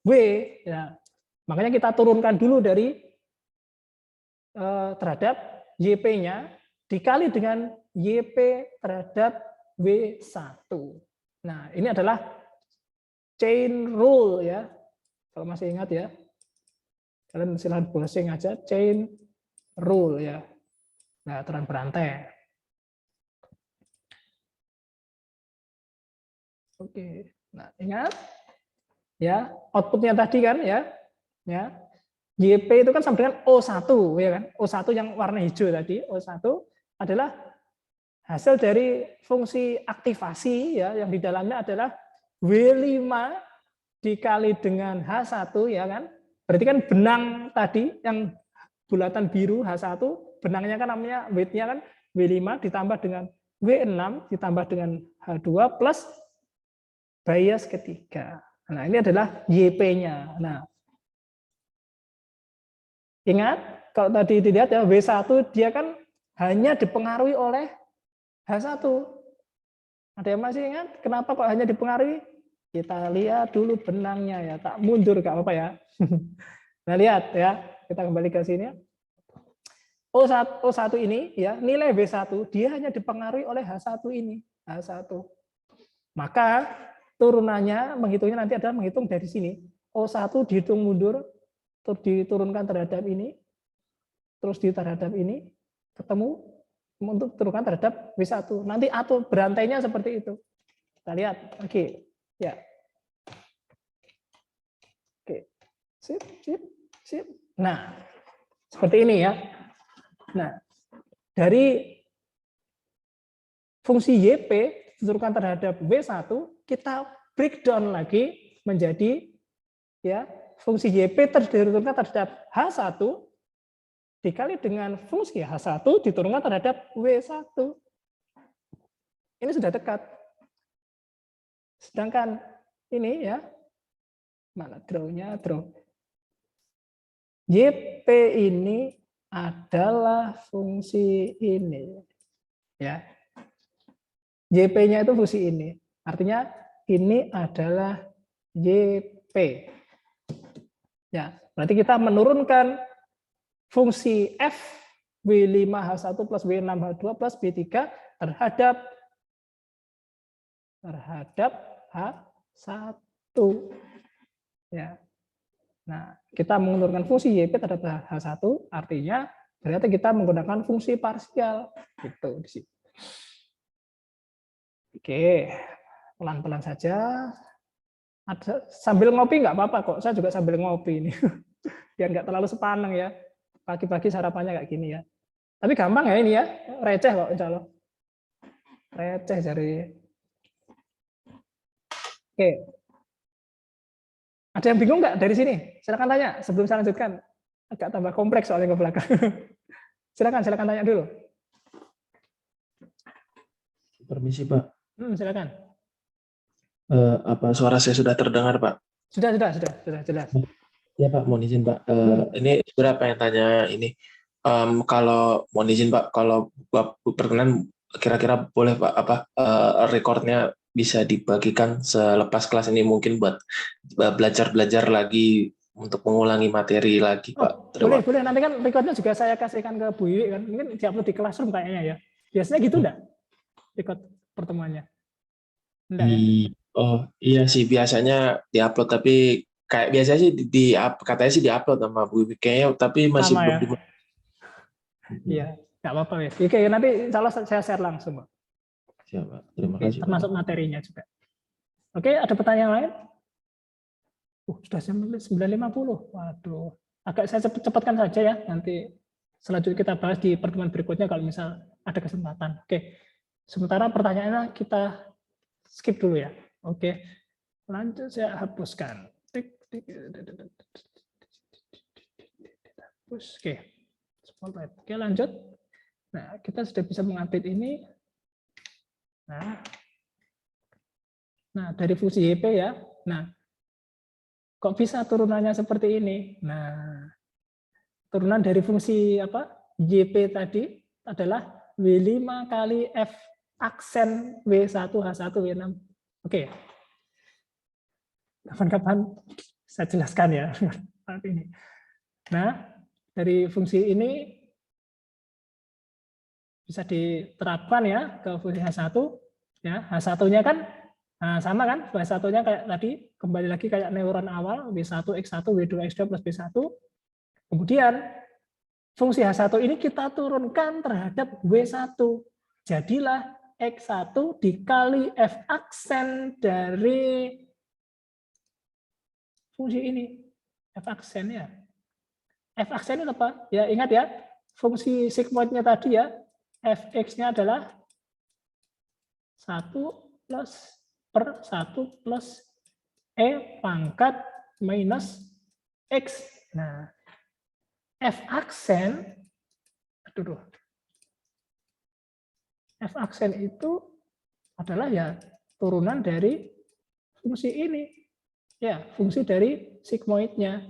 W ya. Makanya kita turunkan dulu dari terhadap YP-nya dikali dengan YP terhadap W1. Nah, ini adalah chain rule ya. Kalau masih ingat ya. Kalian silahkan browsing aja chain rule ya. Nah, aturan berantai. Oke. Nah, ingat ya, outputnya tadi kan ya. Ya. YP itu kan sama dengan O1 ya kan. O1 yang warna hijau tadi, O1 adalah hasil dari fungsi aktivasi ya, yang di dalamnya adalah W5 dikali dengan H1 ya kan. Berarti kan benang tadi yang bulatan biru H1, benangnya kan namanya weight-nya kan W5 ditambah dengan W6 ditambah dengan H2 plus bias ketiga. Nah, ini adalah YP-nya. Nah, ingat, kalau tadi dilihat ya, W1 dia kan hanya dipengaruhi oleh H1. Ada yang masih ingat? Kenapa kok hanya dipengaruhi? Kita lihat dulu benangnya ya, tak mundur nggak apa-apa ya. Nah, lihat ya, kita kembali ke sini. O1 ini ya, nilai W1 dia hanya dipengaruhi oleh H1 ini, H1. Maka turunannya menghitungnya nanti adalah menghitung dari sini. O1 dihitung mundur, terus diturunkan terhadap ini, terus di terhadap ini, ketemu untuk turunkan terhadap W1. Nanti atur berantainya seperti itu. Kita lihat. Oke. Ya. Oke. Sip. Nah, seperti ini ya. Nah, dari fungsi YP diturunkan terhadap W1, kita breakdown lagi menjadi ya, fungsi YP diturunkan terhadap H1 dikali dengan fungsi H1 diturunkan terhadap W1. Ini sudah dekat. Sedangkan ini ya, mana draw-nya? Draw. YP ini adalah fungsi ini. Ya. YP-nya itu fungsi ini. Artinya ini adalah YP. Ya, berarti kita menurunkan fungsi F W5H1 plus W6H2 plus B3 terhadap H1. Ya. Nah, kita menurunkan fungsi YP terhadap H1, artinya berarti kita menggunakan fungsi parsial gitu di sini. Oke, pelan-pelan saja. Sambil ngopi nggak apa-apa kok, saya juga sambil ngopi ini. Biar nggak terlalu sepaneng ya. Pagi-pagi sarapannya kayak gini ya. Tapi gampang ya ini ya, receh kok insya Allah. Receh dari. Oke. Ada yang bingung nggak dari sini? Silakan tanya sebelum saya lanjutkan. Agak tambah kompleks soalnya ke belakang. Silakan tanya dulu. Permisi Pak. Silakan. Apa suara saya sudah terdengar Pak? Sudah jelas. Ya Pak, mohon izin Pak. Ini sebenarnya pengen tanya ini. Kalau mohon izin Pak, kalau berkenan kira-kira boleh Pak recordnya bisa dibagikan selepas kelas ini mungkin buat belajar lagi untuk mengulangi materi lagi Pak. Boleh. Nanti kan recordnya juga saya kasihkan ke Bu Iwi kan. Mungkin diupload di Classroom kayaknya ya. Biasanya gitu enggak? Record pertemuannya. Enggak, ya? Oh iya sih biasanya diupload tapi kayak biasanya sih katanya sih diupload sama Bu Iwi kayaknya tapi masih sama, belum. Iya, nggak apa-apa ya. Oke, nanti insya Allah saya share langsung. Siap Pak. Terima kasih. Termasuk materinya juga. Oke, ada pertanyaan lain? Sudah 9.50. Waduh. Agak saya cepatkan saja ya. Nanti selanjutnya kita bahas di pertemuan berikutnya kalau misal ada kesempatan. Oke. Sementara pertanyaannya kita skip dulu ya. Oke. Lanjut saya hapuskan. Oke. Oke, lanjut. Nah, kita sudah bisa mengupdate ini. Nah, dari fungsi YP ya. Nah, kok bisa turunannya seperti ini? Nah, turunan dari fungsi YP tadi adalah W5 kali F aksen W1 H1 W6. Oke. Kapan-kapan saya jelaskan ya. Nah, dari fungsi ini bisa diterapkan ya ke fungsi H1. Ya, H1-nya kan sama kan, H1-nya kayak tadi, kembali lagi kayak neuron awal, W1, X1, W2, X2 plus B1. Kemudian, fungsi H1 ini kita turunkan terhadap W1. Jadilah X1 dikali F aksen dari fungsi ini. F aksen ya. F aksen itu apa? Ya ingat ya, fungsi sigmoidnya tadi ya, Fx-nya adalah 1 plus per 1 plus E pangkat minus X. Nah, F aksen, F aksen itu adalah ya turunan dari fungsi ini. Ya, fungsi dari sigmoidnya.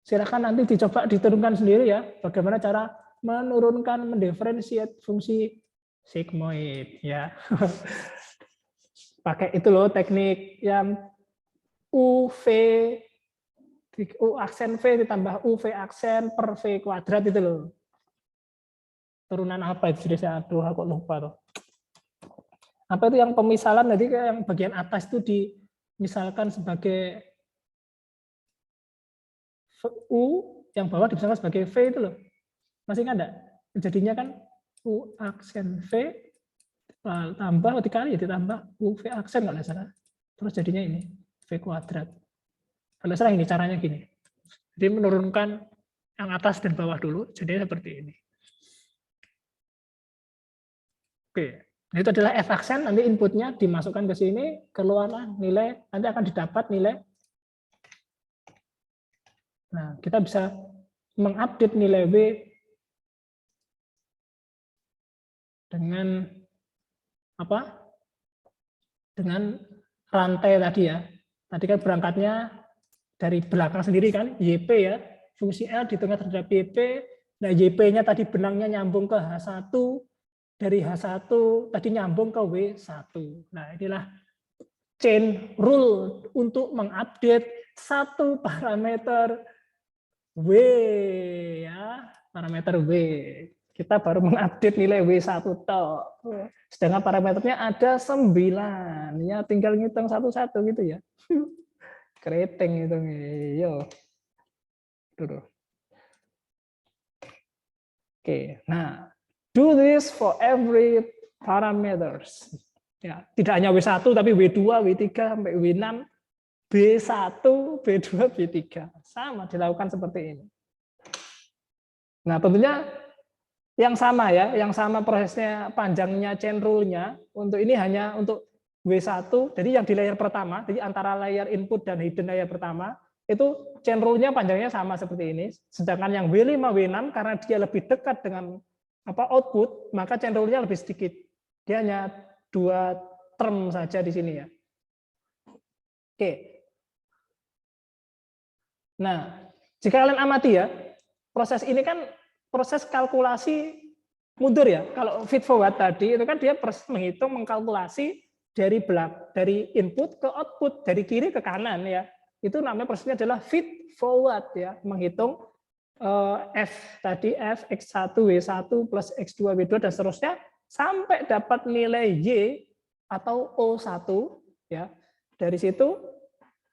Silakan nanti dicoba diturunkan sendiri ya, bagaimana cara menurunkan, mendiferensiat fungsi sigmoid ya. Pakai itu loh teknik yang UV U aksen V ditambah UV aksen per V kuadrat itu loh. Turunan apa itu? Jadi aduh aku lupa tuh. Apa itu yang pemisalan tadi yang bagian atas itu dimisalkan sebagai U, yang bawah dimisalkan sebagai V itu loh. Masih ingat enggak? Jadinya kan U aksen V tambah dikali ditambah UV aksen kalau salah. Terus jadinya ini V kuadrat. Kalau salah ini caranya gini. Jadi menurunkan yang atas dan bawah dulu, jadinya seperti ini. Oke, itu adalah F aksen, nanti inputnya dimasukkan ke sini, keluarlah nilai, nanti akan didapat nilai. Nah, kita bisa mengupdate nilai W dengan apa? Dengan rantai tadi ya. Tadi kan berangkatnya dari belakang sendiri kan, YP ya. Fungsi L di tengah terhadap YP. Nah, YP-nya tadi benangnya nyambung ke H1. Dari H1 tadi nyambung ke W1. Nah, inilah chain rule untuk mengupdate satu parameter W ya, parameter W. Kita baru mengupdate nilai W1 toh. Sedangkan parameternya ada 9. Ya tinggal ngitung satu-satu gitu ya. Keriting itu. Yo. Tuh. Oke, nah do this for every parameters. Ya, tidak hanya W1 tapi W2, W3 sampai W6, B1, B2, B3. Sama dilakukan seperti ini. Nah, tentunya yang sama ya, yang sama prosesnya panjangnya chain rule-nya untuk ini hanya untuk W1. Jadi yang di layer pertama, jadi antara layer input dan hidden layer pertama, itu chain rule-nya panjangnya sama seperti ini. Sedangkan yang W5, W6 karena dia lebih dekat dengan output, maka chain rule-nya lebih sedikit. Dia hanya 2 term saja di sini ya. Oke. Nah, jika kalian amati ya, proses ini kan proses kalkulasi mundur ya. Kalau feed forward tadi itu kan dia menghitung, mengkalkulasi dari input ke output, dari kiri ke kanan ya. Itu namanya prosesnya adalah feed forward ya, menghitung F tadi F X1 W1 plus X2 W2 dan seterusnya sampai dapat nilai Y atau O1 ya. Dari situ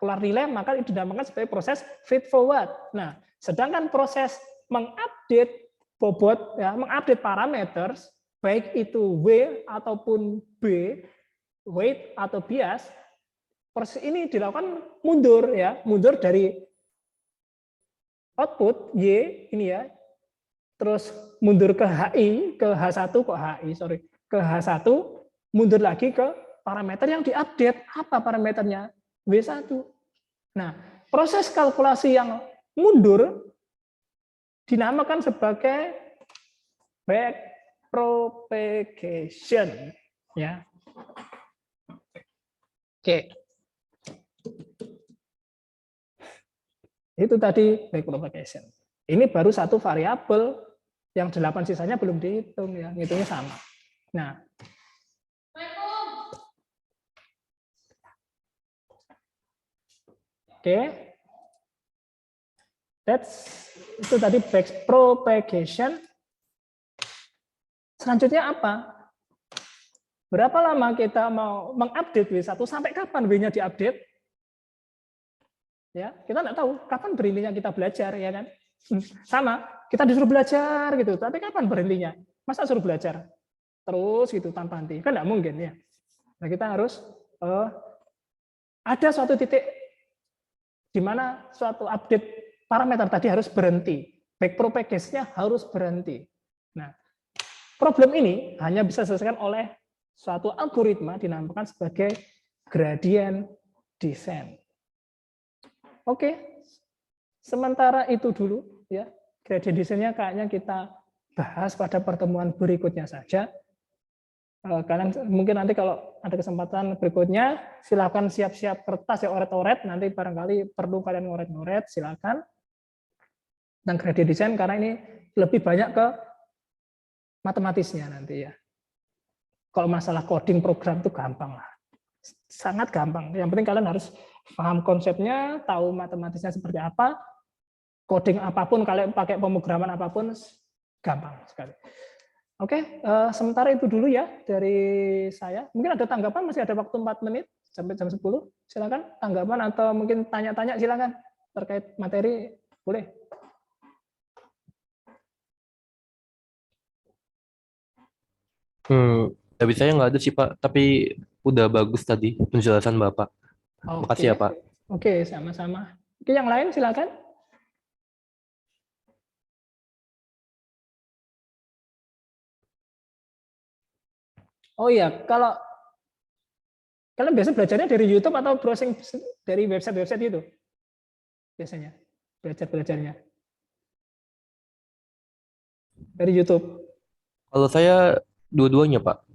keluar nilai maka dinamakan sebagai proses feed forward. Nah, sedangkan proses mengupdate bobot ya, mengupdate parameters baik itu W ataupun B, weight atau bias, proses ini dilakukan mundur ya, mundur dari output Y ini ya, terus mundur ke HI, ke H1 kok HI, sorry, ke H1, mundur lagi ke parameter yang diupdate. Apa parameternya? W1. Nah, proses kalkulasi yang mundur dinamakan sebagai backpropagation ya. Oke. Itu tadi backpropagation. Ini baru satu variabel Yang 8 sisanya belum dihitung ya, ngitungnya sama. Nah, oke. Itu tadi backpropagation. Selanjutnya apa? Berapa lama kita mau mengupdate W1, sampai kapan W-nya diupdate? Ya, kita nggak tahu kapan berhentinya kita belajar, ya kan? Sama, kita disuruh belajar gitu, tapi kapan berhentinya? Masa suruh belajar terus gitu tanpa henti? Kan nggak mungkin ya. Nah, kita harus ada suatu titik di mana suatu update parameter tadi harus berhenti. Backpropagation-nya harus berhenti. Nah, problem ini hanya bisa diselesaikan oleh suatu algoritma dinamakan sebagai gradient descent. Oke, sementara itu dulu ya, gradient descent-nya kayaknya kita bahas pada pertemuan berikutnya saja. Kalian mungkin nanti kalau ada kesempatan berikutnya, silakan siap-siap kertas ya, oret-oret, nanti barangkali perlu kalian ngoret-ngoret, silakan. Dan gradient descent karena ini lebih banyak ke matematisnya nanti ya. Kalau masalah coding program itu gampang lah, sangat gampang. Yang penting kalian harus paham konsepnya, tahu matematisnya seperti apa, coding apapun, kalian pakai pemrograman apapun, gampang sekali. Oke, sementara itu dulu ya dari saya. Mungkin ada tanggapan, masih ada waktu 4 menit sampai jam 10. Silakan tanggapan atau mungkin tanya-tanya, silakan terkait materi, boleh. Tapi saya nggak ada sih Pak, tapi udah bagus tadi penjelasan Bapak. Makasih ya Pak. Oke, sama-sama. Oke, yang lain silakan. Oh iya, kalau kalian biasa belajarnya dari YouTube atau browsing dari website-website itu? Biasanya belajarnya dari YouTube. Kalau saya dua-duanya Pak.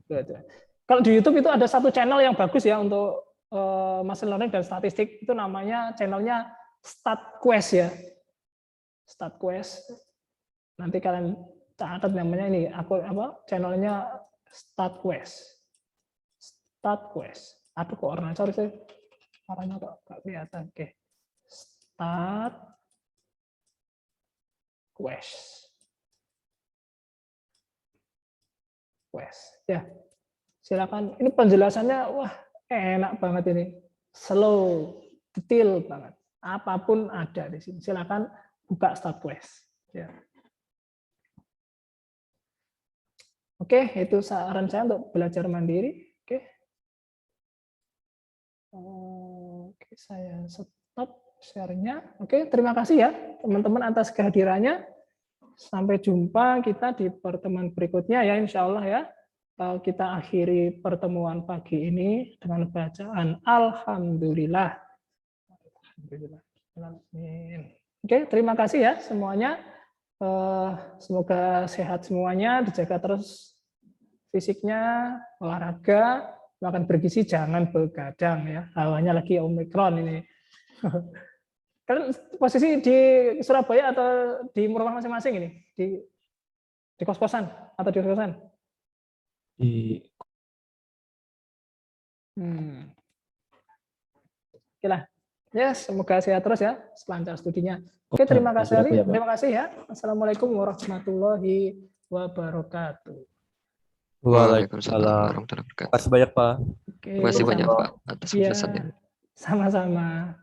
Kalau di YouTube itu ada satu channel yang bagus ya untuk machine learning dan statistik, itu namanya channelnya StatQuest ya. StatQuest. Nanti kalian catat namanya ini, channelnya StatQuest. StatQuest. Aduh kok warna sorry sih. Warnanya kok nggak kelihatan. Oke. StatQuest. Ya, silakan. Ini penjelasannya wah enak banget ini, slow, detail banget. Apapun ada di sini. Silakan buka StatQuest. Ya. Oke, itu saran saya untuk belajar mandiri. Oke, saya stop share-nya. Oke, terima kasih ya teman-teman atas kehadirannya. Sampai jumpa kita di pertemuan berikutnya ya, insya Allah ya. Kita akhiri pertemuan pagi ini dengan bacaan Alhamdulillah. Oke, terima kasih ya semuanya. Semoga sehat semuanya, dijaga terus fisiknya, olahraga, makan bergizi, jangan begadang ya. Hawanya lagi Omikron ini. Kalian posisi di Surabaya atau di rumah masing-masing ini? Di kos-kosan atau di kos-kosan? Oke lah. Ya, semoga sehat terus ya, lancar studinya. Oke, terima kasih. Terima kasih ya. Assalamualaikum warahmatullahi wabarakatuh. Waalaikumsalam. warahmatullahi wabarakatuh. Terima kasih banyak Pak. Oke, Terima kasih banyak Pak atas penjelasannya. Sama-sama.